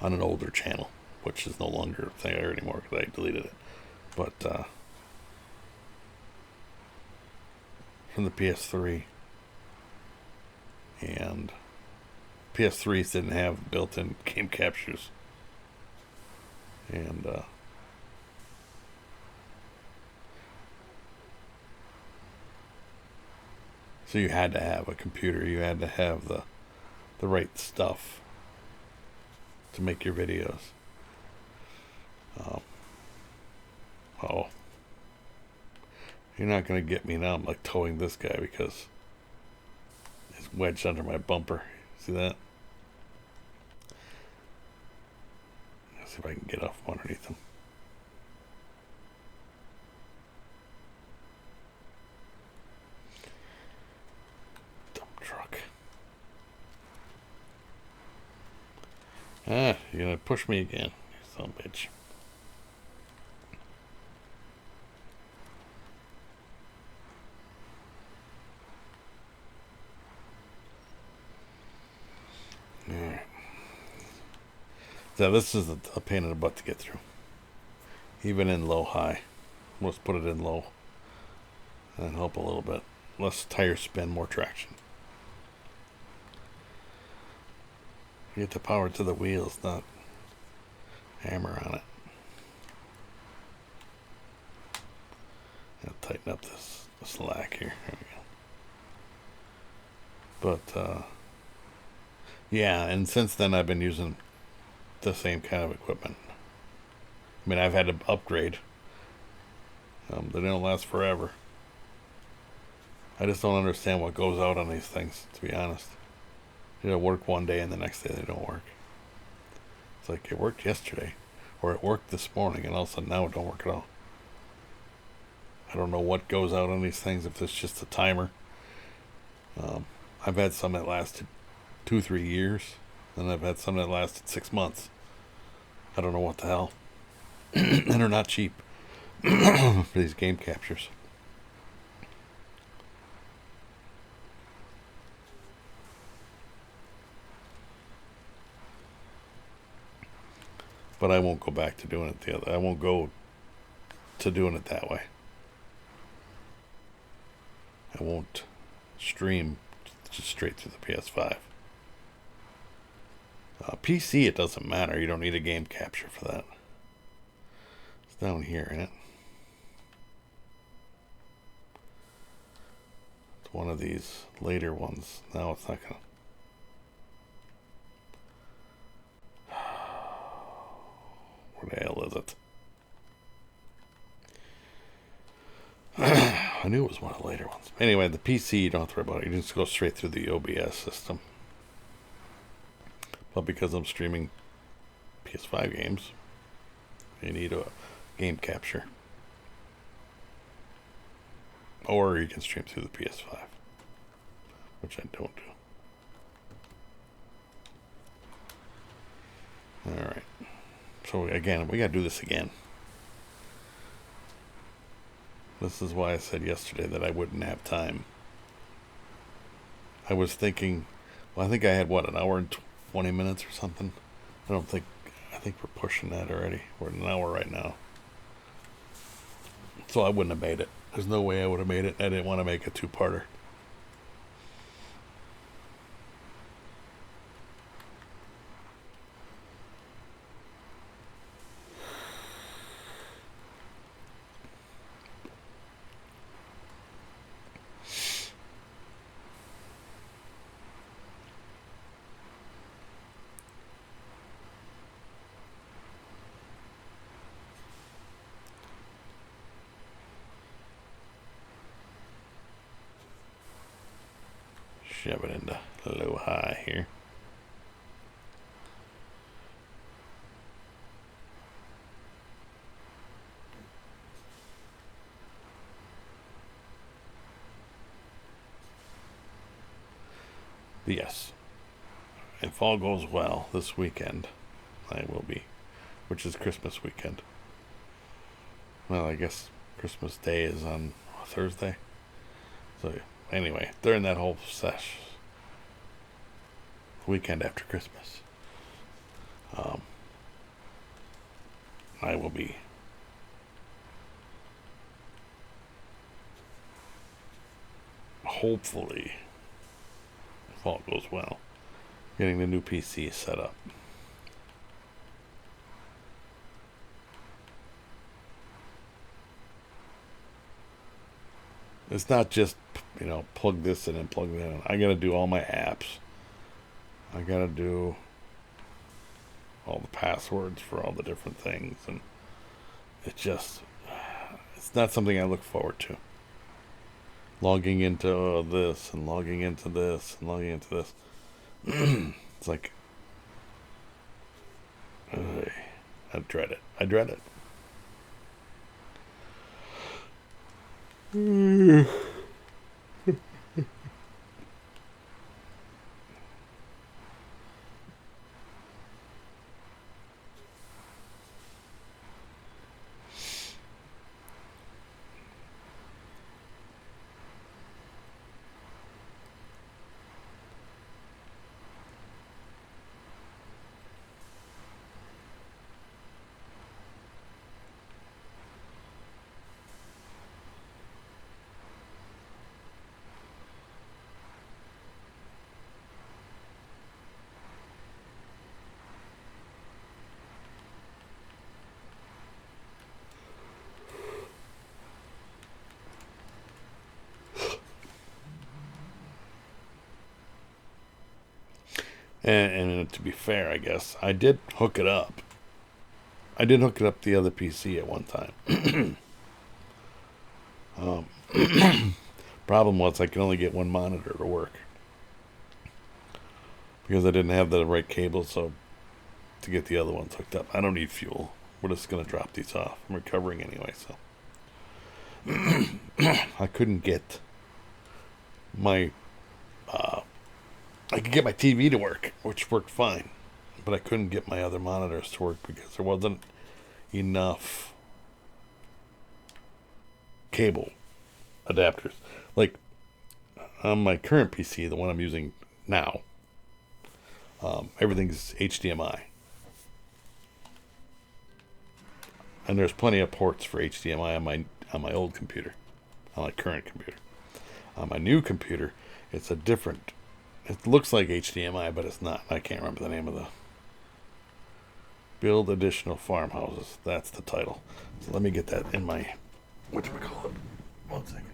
on an older channel, which is no longer there anymore because I deleted it. But from the PS3, and PS3s didn't have built-in game captures, and so you had to have a computer, you had to have the right stuff to make your videos. Oh, you're not gonna get me now. I'm like towing this guy because it's wedged under my bumper. See that? Let's see if I can get off underneath him. Ah, you're gonna push me again, you son of a bitch. Alright. So this is a pain in the butt to get through. Even in low high. Let's put it in low. And help a little bit. Less tire spin, more traction. Get the power to the wheels, not hammer on it. I'll tighten up this slack here. There we go. But yeah, and since then I've been using the same kind of equipment. I mean, I've had to upgrade. They don't last forever. I just don't understand what goes out on these things, to be honest. It'll work one day and the next day they don't work. It's like it worked yesterday, or it worked this morning, and all of a sudden now it don't work at all. I don't know what goes out on these things, if it's just a timer. I've had some that lasted 2-3 years, and I've had some that lasted 6 months. I don't know what the hell. And they're not cheap for these game captures. But I won't go back to doing it the other. I won't go to doing it that way. I won't stream just straight through the PS5. PC, it doesn't matter. You don't need a game capture for that. It's down here, isn't it? It's one of these later ones. No, it's not gonna. Where the hell is it? I knew it was one of the later ones. Anyway, the PC, you don't have to worry about it. You just go straight through the OBS system. But because I'm streaming PS5 games, you need a game capture. Or you can stream through the PS5, which I don't do. Alright. So again, we gotta do this again. This is why I said yesterday that I wouldn't have time. I was thinking, well, I think I had, what, an hour and 20 minutes or something? I think we're pushing that already. We're at an hour right now. So I wouldn't have made it. There's no way I would have made it. I didn't want to make a two-parter. shove it into low high here. Yes, if all goes well this weekend, I will be, which is Christmas weekend. Well, I guess Christmas Day is on Thursday. So anyway, during that whole sesh, weekend after Christmas, I will be hopefully, if all goes well, getting the new PC set up. It's not just, plug this in and plug that in. I gotta do all my apps. I gotta do all the passwords for all the different things, and it's not something I look forward to. Logging into this and logging into this and logging into this. It's like, I dread it. And to be fair, I guess, I did hook it up. I did hook it up to the other PC at one time. Problem was I could only get one monitor to work. Because I didn't have the right cable, so to get the other ones hooked up. I don't need fuel. We're just going to drop these off. I'm recovering anyway, so. I couldn't get my... I could get my TV to work, which worked fine. But I couldn't get my other monitors to work because there wasn't enough cable adapters. Like, on my current PC, the one I'm using now, everything's HDMI. And there's plenty of ports for HDMI on my old computer, on my current computer. On my new computer, it's a different... It looks like HDMI, but it's not. I can't remember the name of the... Build additional farmhouses. That's the title. So let me get that in my... Whatchamacallit? 1 second.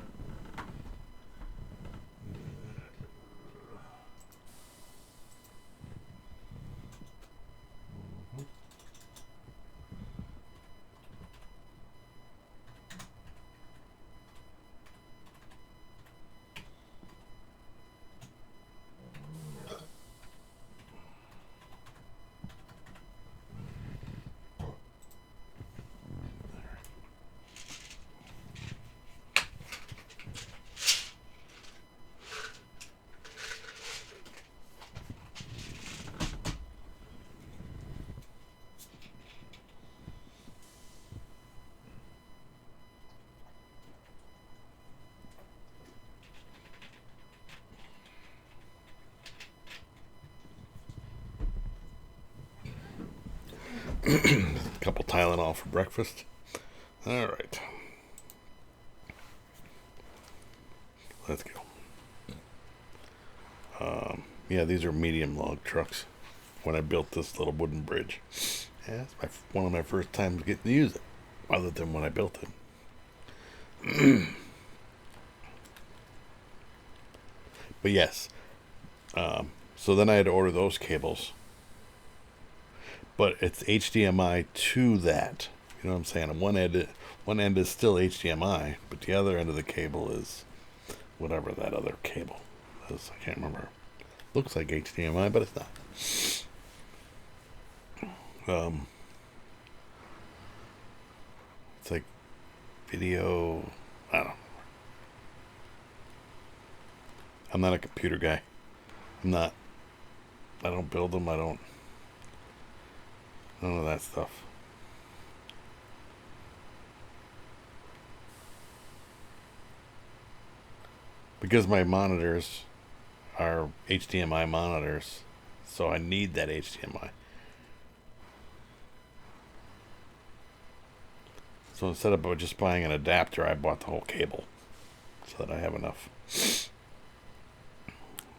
A couple Tylenol for breakfast. All right. Let's go. Yeah, these are medium log trucks. When I built this little wooden bridge. Yeah, it's one of my first times getting to use it. Other than when I built it. But yes. So then I had to order those cables. But it's HDMI to that. You know what I'm saying? On one end is still HDMI, but the other end of the cable is whatever that other cable. is. I can't remember. Looks like HDMI, but it's not. It's like video. I don't know. I'm not a computer guy. I don't build them. None of that stuff. Because my monitors are HDMI monitors, so I need that HDMI. So instead of just buying an adapter, I bought the whole cable so that I have enough.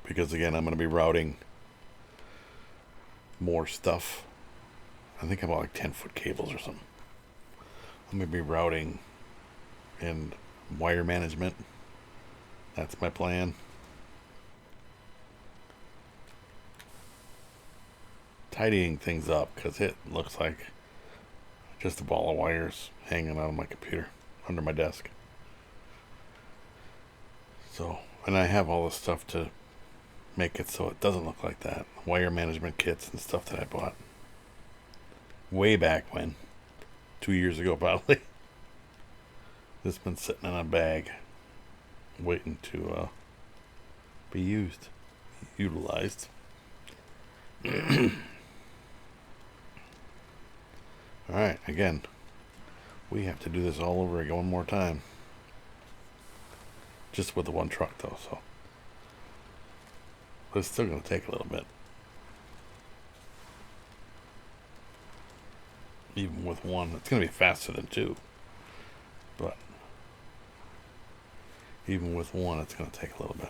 Because again, I'm going to be routing more stuff. I think I bought like 10-foot cables or something. I'm going to be routing and wire management. That's my plan. Tidying things up because it looks like just a ball of wires hanging out of my computer under my desk. So, and I have all this stuff to make it so it doesn't look like that. Wire management kits and stuff that I bought way back when, 2 years ago probably. This has been sitting in a bag waiting to be utilized. Alright, again, we have to do this all over again one more time. Just with the one truck though, so. But it's still going to take a little bit. Even with one, it's going to be faster than two. But even with one, it's going to take a little bit.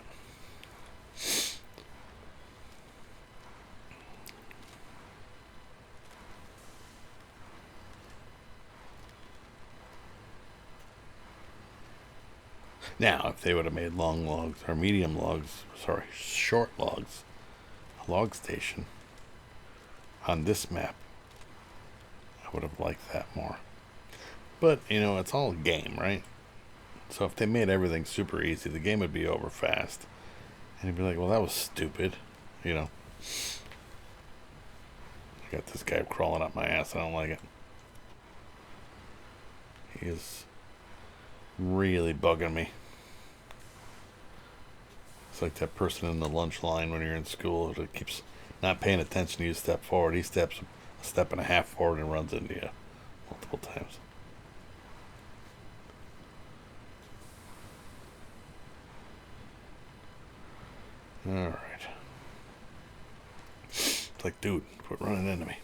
Now, if they would have made long logs or medium logs, short logs, a log station on this map, I would have liked that more. But, you know, it's all a game, right? So if they made everything super easy, the game would be over fast. And you'd be like, well, that was stupid, you know. I got this guy crawling up my ass. I don't like it. He is really bugging me. It's like that person in the lunch line when you're in school that keeps not paying attention. You step forward. He steps a step and a half forward and runs into you multiple times. Alright. It's like, dude, quit running into me.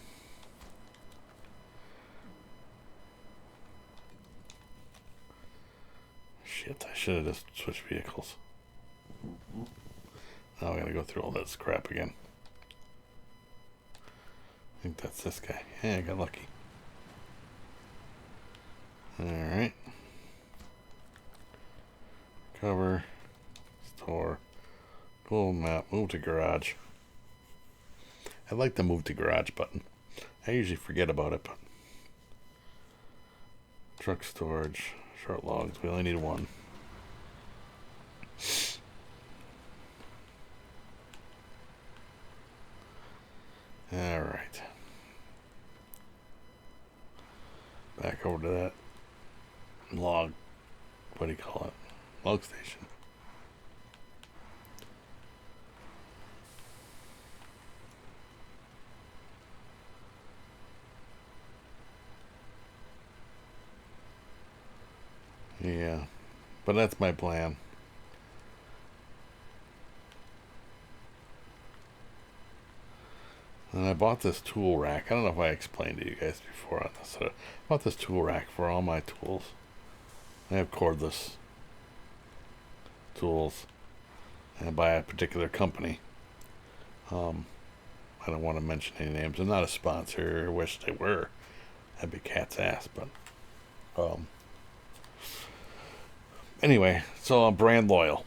Shit, I should have just switched vehicles. Now I gotta go through all this crap again. I think that's this guy. Yeah, I got lucky. Alright. Cover. Store. Google map. Move to garage. I like the move to garage button. I usually forget about it, but truck storage. Short logs. We only need one. Alright. Back over to that log. What do you call it? Log station. Yeah. But that's my plan. And I bought this tool rack. I don't know if I explained to you guys before on this. I bought this tool rack for all my tools. I have cordless tools. And by a particular company. I don't want to mention any names. I'm not a sponsor. I wish they were. That'd be cat's ass. But anyway, so I'm brand loyal.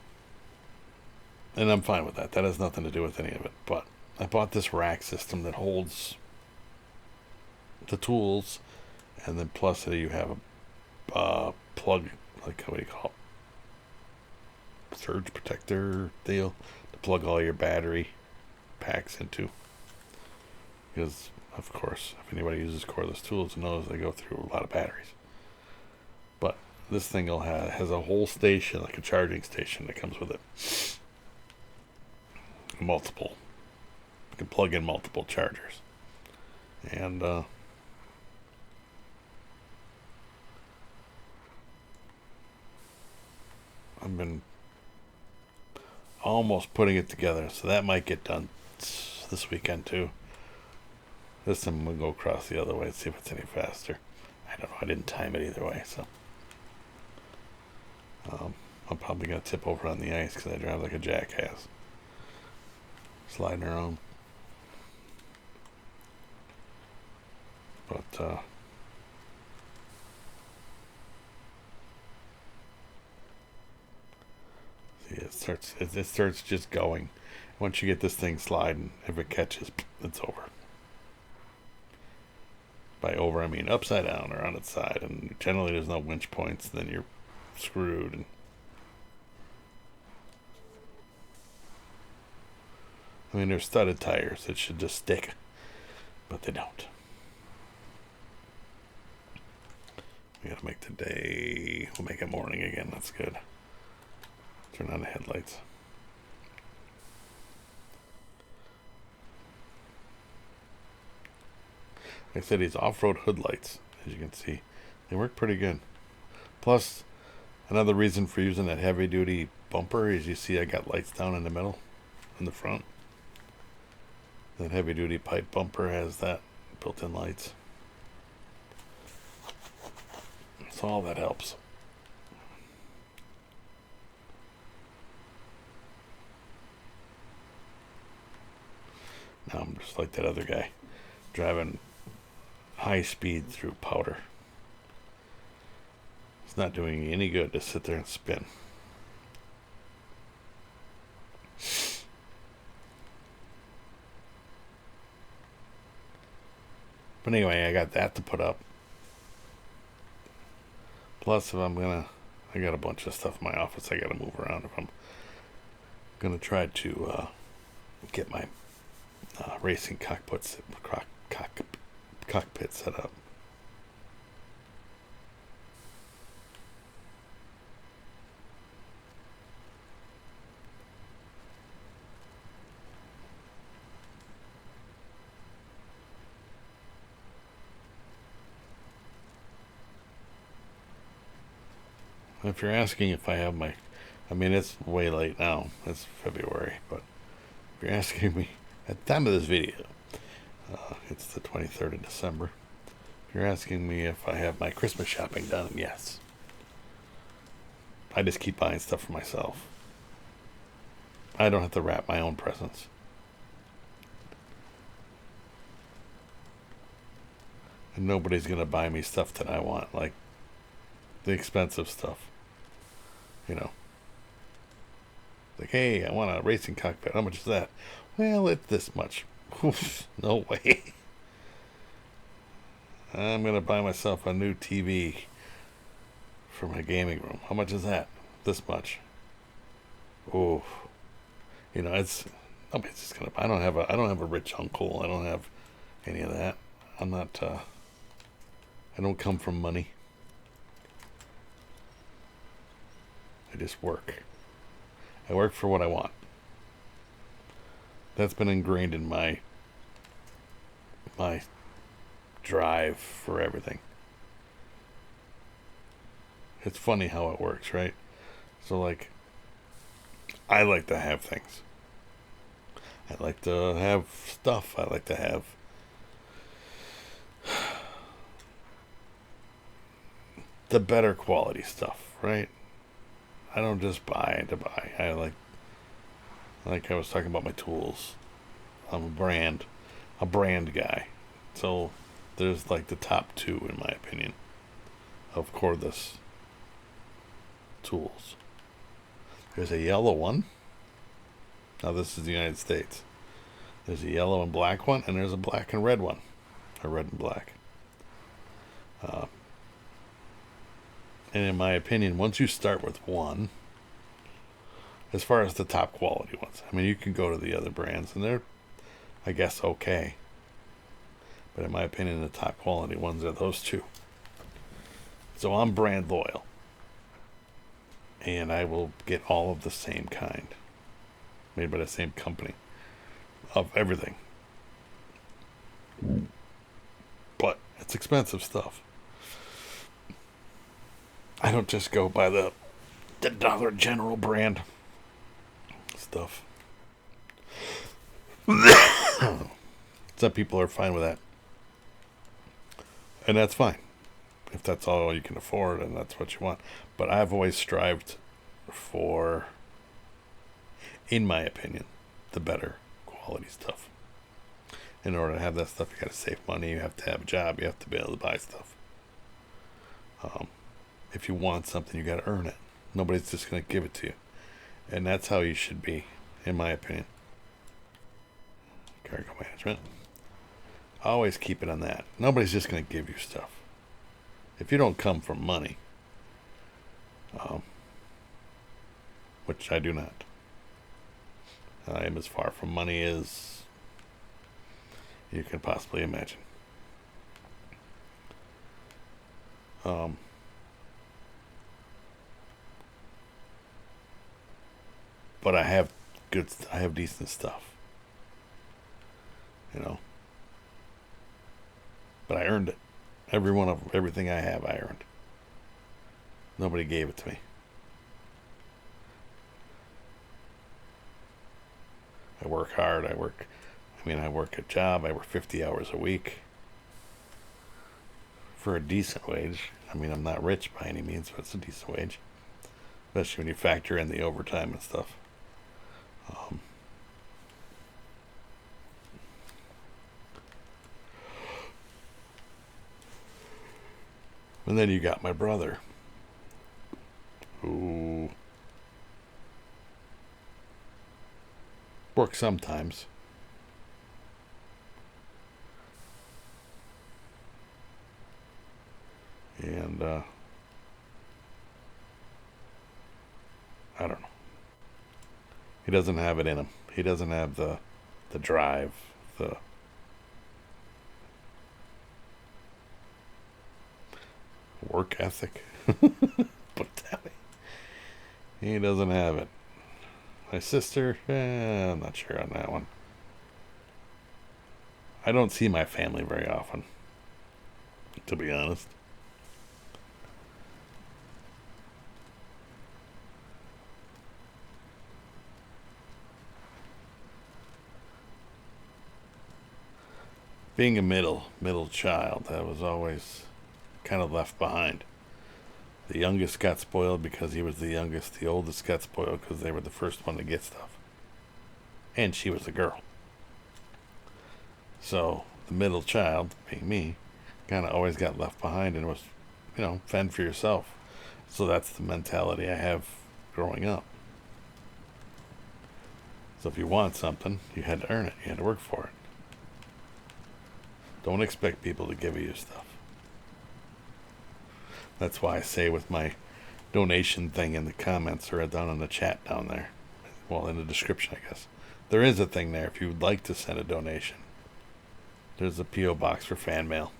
And I'm fine with that. That has nothing to do with any of it. But I bought this rack system that holds the tools, and then plus you have a plug, like what do you call it? Surge protector deal to plug all your battery packs into. Because, of course, if anybody uses cordless tools knows they go through a lot of batteries. But this thing has a whole station, like a charging station that comes with it. Multiple. You can plug in multiple chargers. And I've been almost putting it together, so that might get done this weekend too. This time I'm going to go across the other way and see if it's any faster. I don't know, I didn't time it either way, so I'm probably going to tip over on the ice because I drive like a jackass, sliding around. But see, it starts just going. Once you get this thing sliding, if it catches, it's over. By over, I mean upside down or on its side, and generally there's no winch points. Then you're screwed. And I mean, there's studded tires that should just stick, but they don't. We gotta make the day. We'll make it morning again. That's good. Turn on the headlights. Like I said, these off-road hood lights, as you can see, they work pretty good. Plus, another reason for using that heavy-duty bumper is you see I got lights down in the middle, in the front. That heavy-duty pipe bumper has that built-in lights. So all that helps. Now I'm just like that other guy, driving high speed through powder. It's not doing me any good to sit there and spin. But anyway, I got that to put up. Plus, if I'm gonna, I got a bunch of stuff in my office I gotta move around. If I'm gonna try to get my racing cockpit set up. If you're asking if I have my, I mean, it's way late now. It's February, but if you're asking me at the time of this video, it's the 23rd of December. If you're asking me if I have my Christmas shopping done, yes. I just keep buying stuff for myself. I don't have to wrap my own presents. And nobody's going to buy me stuff that I want, like the expensive stuff. You know. Like, hey, I want a racing cockpit. How much is that? Well, it's this much. Oof, no way. I'm going to buy myself a new TV for my gaming room. How much is that? This much. Oh. You know, it's nobody's just going to, I don't have a rich uncle. I don't have any of that. I'm not I don't come from money. I just work. I work for what I want. That's been ingrained in my drive for everything. It's funny how it works, right? So, like, I like to have things. I like to have stuff. I like to have the better quality stuff, right? I don't just buy to buy. I like I was talking about my tools. I'm a brand guy. So there's like the top two, in my opinion, of cordless tools. There's a yellow one. Now this is the United States. There's a yellow and black one, and there's a black and red one. Or red and black. And in my opinion, once you start with one, As far as the top quality ones. I mean, you can go to the other brands, and they're, I guess, okay. But in my opinion, the top quality ones are those two. So I'm brand loyal. And I will get all of the same kind. Made by the same company. Of everything. But it's expensive stuff. I don't just go by the Dollar General brand stuff. Some people are fine with that. And that's fine. If that's all you can afford and that's what you want. But I've always strived for, in my opinion, the better quality stuff. In order to have that stuff, you got to save money. You have to have a job. You have to be able to buy stuff. If you want something, you got to earn it. Nobody's just going to give it to you. And that's how you should be, in my opinion. Cargo management. Always keep it on that. Nobody's just going to give you stuff. If you don't come from money, which I do not. I am as far from money as you can possibly imagine. But I have decent stuff. You know. But I earned it. Everything I have, I earned. Nobody gave it to me. I work hard. I work a job. I work 50 hours a week for a decent wage. I mean, I'm not rich by any means, but it's a decent wage. Especially when you factor in the overtime and stuff. And then you got my brother, who works sometimes. And I don't know. He doesn't have it in him. He doesn't have the drive, the work ethic. Put it that way. He doesn't have it. My sister, I'm not sure on that one. I don't see my family very often, to be honest. Being a middle child, I was always kind of left behind. The youngest got spoiled because he was the youngest. The oldest got spoiled because they were the first one to get stuff. And she was a girl. So the middle child, being me, kind of always got left behind and was, fend for yourself. So that's the mentality I have growing up. So if you want something, you had to earn it. You had to work for it. Don't expect people to give you stuff. That's why I say with my donation thing in the comments or down in the chat down there. Well, in the description, I guess. There is a thing there if you would like to send a donation. There's a P.O. box for fan mail.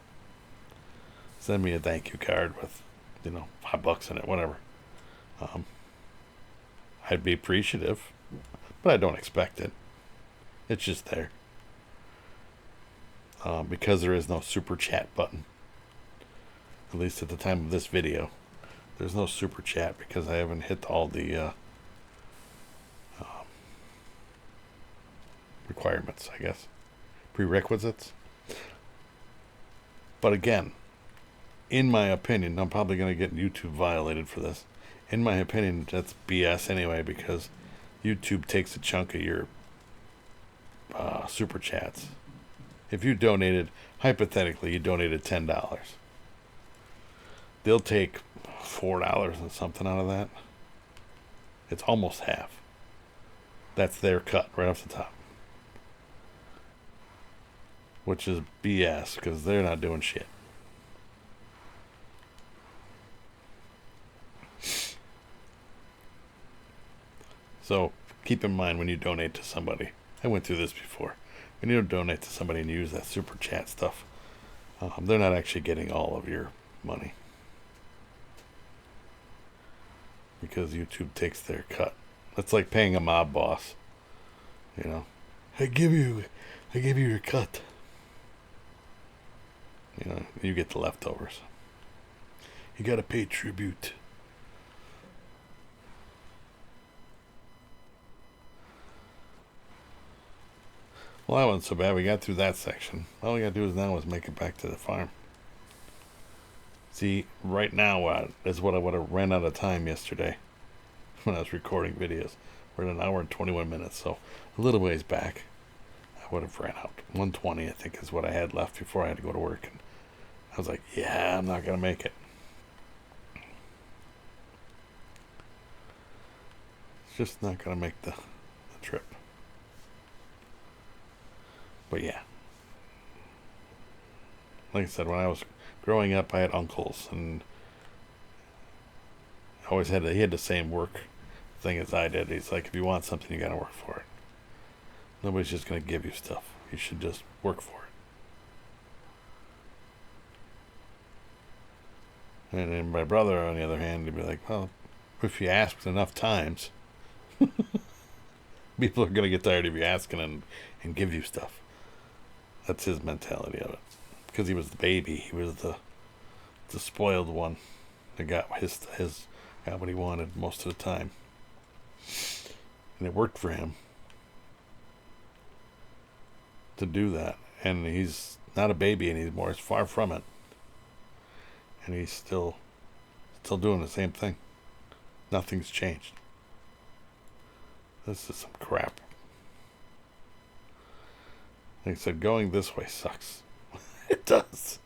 Send me a thank you card with, $5 in it, whatever. I'd be appreciative, but I don't expect it. It's just there. Because there is no super chat button. At least at the time of this video. There's no super chat because I haven't hit all the requirements, I guess. Prerequisites. But again, in my opinion, I'm probably going to get YouTube violated for this. In my opinion, that's BS anyway because YouTube takes a chunk of your super chats. If you donated, hypothetically, you donated $10. They'll take $4 and something out of that. It's almost half. That's their cut right off the top. Which is BS because they're not doing shit. So keep in mind when you donate to somebody. I went through this before. When you donate to somebody and you use that super chat stuff, they're not actually getting all of your money because YouTube takes their cut. That's like paying a mob boss. You know, I give you your cut. You know, you get the leftovers. You gotta pay tribute. Well, that wasn't so bad. We got through that section. All we gotta do is now is make it back to the farm. See, right now is what I would have ran out of time yesterday when I was recording videos. We're at 1 hour and 21 minutes, so a little ways back. I would have ran out. 120, I think, is what I had left before I had to go to work. And I was like, yeah, I'm not gonna make it. It's just not gonna make the trip. But yeah, like I said, when I was growing up, I had uncles, and I always he had the same work thing as I did. He's like, if you want something, you gotta work for it. Nobody's just gonna give you stuff. You should just work for it. And then my brother, on the other hand, he'd be like, well, if you asked enough times, people are gonna get tired of you asking and give you stuff. That's his mentality of it. Because he was the baby, he was the spoiled one that got got what he wanted most of the time, and it worked for him to do that. And he's not a baby anymore; he's far from it, and he's still doing the same thing. Nothing's changed. This is some crap. Like I said, going this way sucks. It does.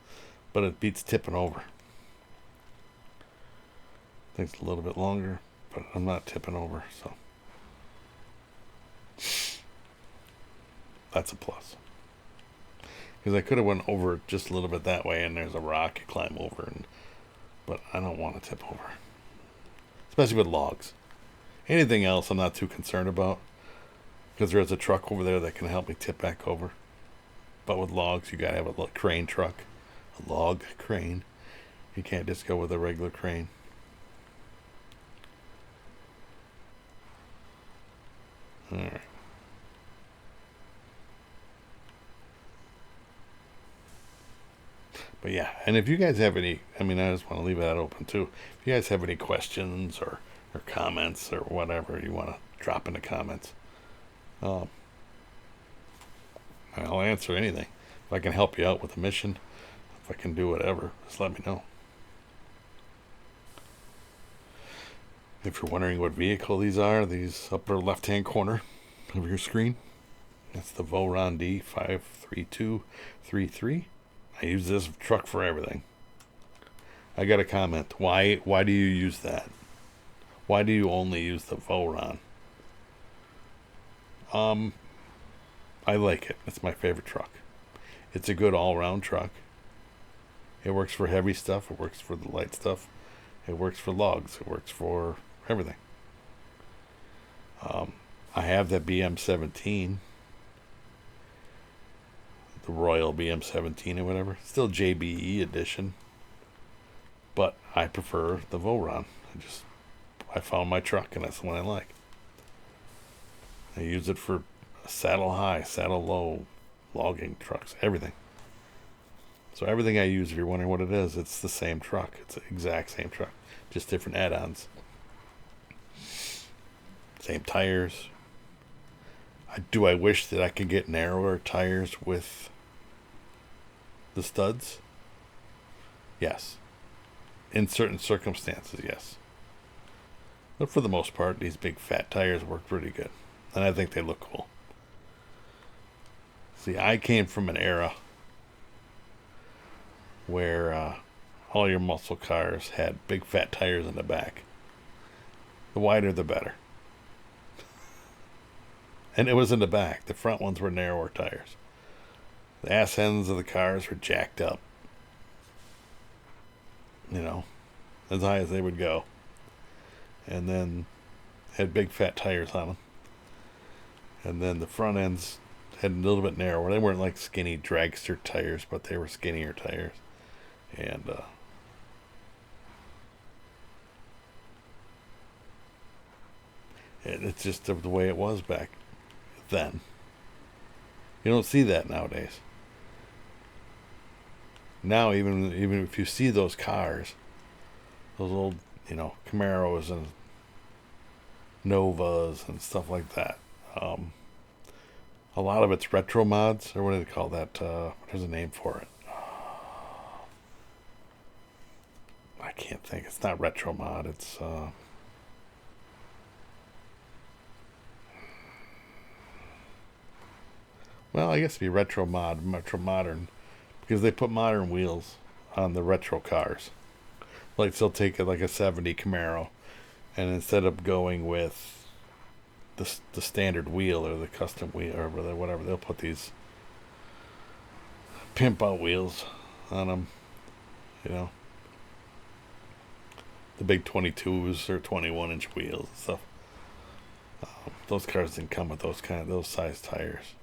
But it beats tipping over. Takes a little bit longer, but I'm not tipping over, so that's a plus. Because I could have went over just a little bit that way, and there's a rock you climb over, but I don't want to tip over. Especially with logs. Anything else I'm not too concerned about, because there's a truck over there that can help me tip back over. But with logs, you gotta have a crane truck, a log crane. You can't just go with a regular crane. All right. But yeah, and if you guys have any, I just want to leave that open too. If you guys have any questions or comments or whatever you want to drop in the comments, I'll answer anything. If I can help you out with a mission, if I can do whatever, just let me know. If you're wondering what vehicle these are, these upper left-hand corner of your screen, that's the Voron D53233. I use this truck for everything. I got a comment. Why do you use that? Why do you only use the Voron? I like it. It's my favorite truck. It's a good all-round truck. It works for heavy stuff. It works for the light stuff. It works for logs. It works for everything. I have that BM17. The Royal BM17 or whatever. Still JBE edition. But I prefer the Voron. I found my truck and that's the one I like. I use it for saddle high, saddle low, logging trucks, everything. So everything I use, if you're wondering what it is, it's the same truck. It's the exact same truck. Just different add-ons. Same tires. I wish that I could get narrower tires with the studs? Yes. In certain circumstances, yes. But for the most part, these big fat tires work pretty good. And I think they look cool. See, I came from an era where all your muscle cars had big fat tires in the back. The wider the better. And it was in the back. The front ones were narrower tires. The ass ends of the cars were jacked up. As high as they would go. And then had big fat tires on them, and then the front ends had a little bit narrower. They weren't like skinny dragster tires, but they were skinnier tires, and it's just the way it was back then. You don't see that nowadays. Now, even if you see those cars, those old, Camaros and Novas and stuff like that, a lot of it's retro mods, or what do they call that? There's a name for it. I can't think. It's not retro mod. It's well, I guess it'd be retro modern, because they put modern wheels on the retro cars. Like they'll take like a '70 Camaro, and instead of going with the standard wheel or the custom wheel or whatever, they'll put these pimp out wheels on them. The big 22s or 21-inch wheels and stuff. Those cars didn't come with those size tires.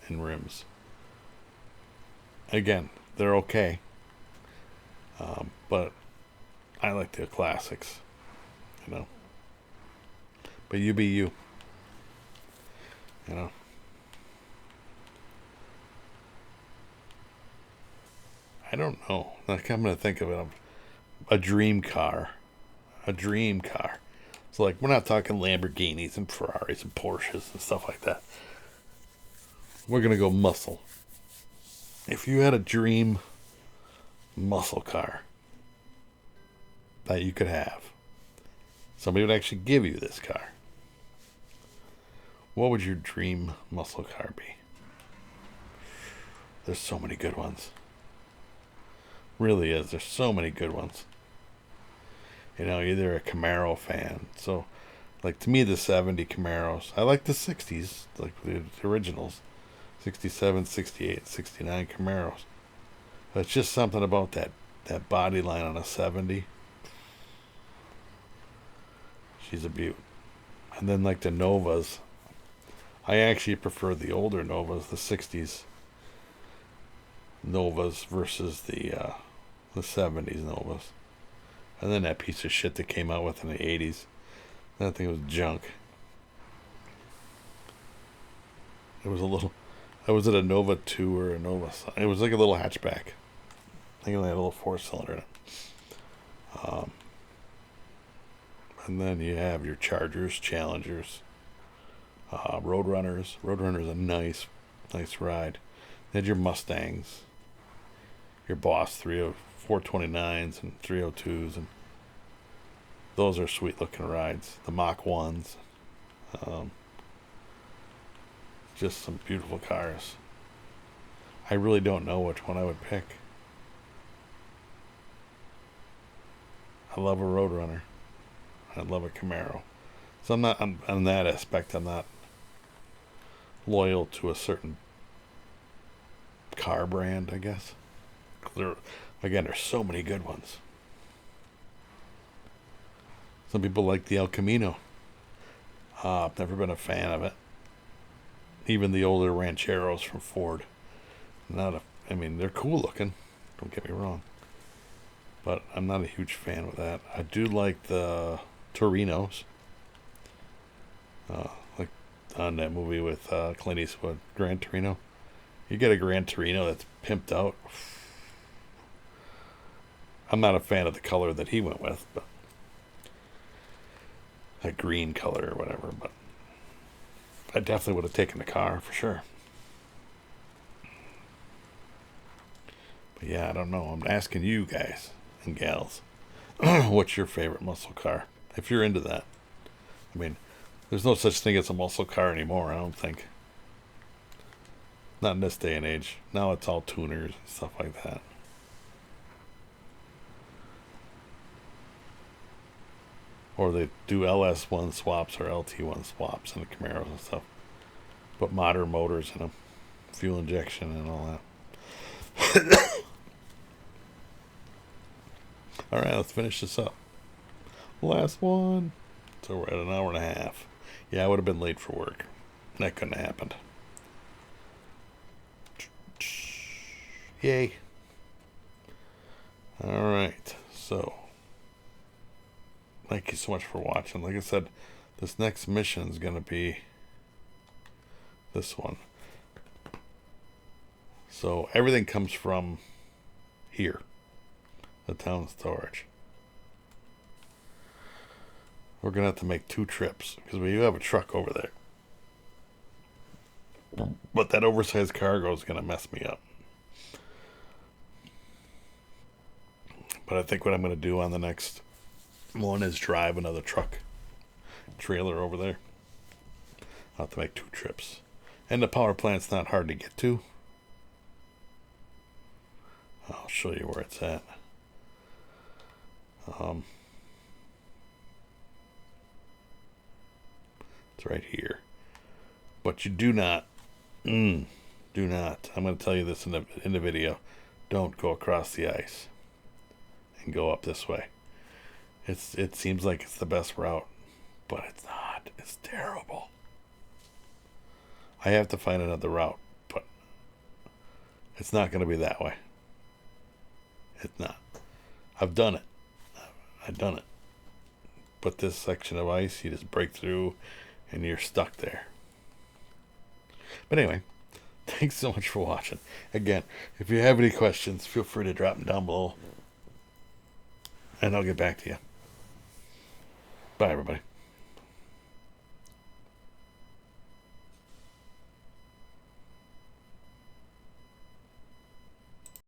And rims. Again, they're okay, but I like the classics, But you be you, I don't know. Like, I'm gonna think of it. A dream car. A dream car. So, like, we're not talking Lamborghinis and Ferraris and Porsches and stuff like that. We're gonna go muscle. If you had a dream muscle car that you could have, somebody would actually give you this car, what would your dream muscle car be? There's so many good ones. Really is. There's so many good ones. Either a Camaro fan. So, like, to me, the '70 Camaros. I like the '60s, like the originals. 67, 68, 69 Camaros. But it's just something about that body line on a '70. She's a beaut. And then, like, the Novas. I actually prefer the older Novas, the '60s Novas versus the '70s Novas. And then that piece of shit that came out with in the '80s. That thing was junk. It was a little... Was it a Nova 2 or a Nova? It was like a little hatchback. I think it only had a little 4-cylinder in it. And then you have your Chargers, Challengers, Roadrunners. Roadrunner's a nice ride. Then your Mustangs, your Boss 429s and 302s, and those are sweet looking rides. The Mach 1s. Just some beautiful cars. I really don't know which one I would pick. I love a Roadrunner. I love a Camaro. So I'm not, on that aspect, I'm not loyal to a certain car brand, I guess. There's so many good ones. Some people like the El Camino. I've never been a fan of it. Even the older Rancheros from Ford. They're cool looking. Don't get me wrong. But I'm not a huge fan of that. I do like the Torinos. Like on that movie with Clint Eastwood, Gran Torino. You get a Gran Torino that's pimped out. I'm not a fan of the color that he went with, but that green color or whatever, but I definitely would have taken the car for sure. But yeah, I don't know. I'm asking you guys and gals, what's your favorite muscle car? If you're into that. There's no such thing as a muscle car anymore, I don't think. Not in this day and age. Now it's all tuners and stuff like that. Or they do LS1 swaps or LT1 swaps in the Camaros and stuff. Put modern motors in them. Fuel injection and all that. All right, let's finish this up. Last one. So we're at an hour and a half. Yeah, I would have been late for work. That couldn't have happened. Yay. All right. So, thank you so much for watching. Like I said, this next mission is going to be this one. So, everything comes from here, the town storage. We're going to have to make 2 trips because we do have a truck over there. But that oversized cargo is going to mess me up. But I think what I'm going to do on the next one is drive another truck trailer over there. I'll have to make 2 trips. And the power plant's not hard to get to. I'll show you where it's at. It's right here. But you do not, I'm going to tell you this in the video. Don't go across the ice and go up this way. It seems like it's the best route, but it's not. It's terrible. I have to find another route, but it's not going to be that way. It's not. I've done it. I've done it. But this section of ice, you just break through and you're stuck there. But anyway, thanks so much for watching. Again, if you have any questions, feel free to drop them down below. And I'll get back to you. Bye, everybody.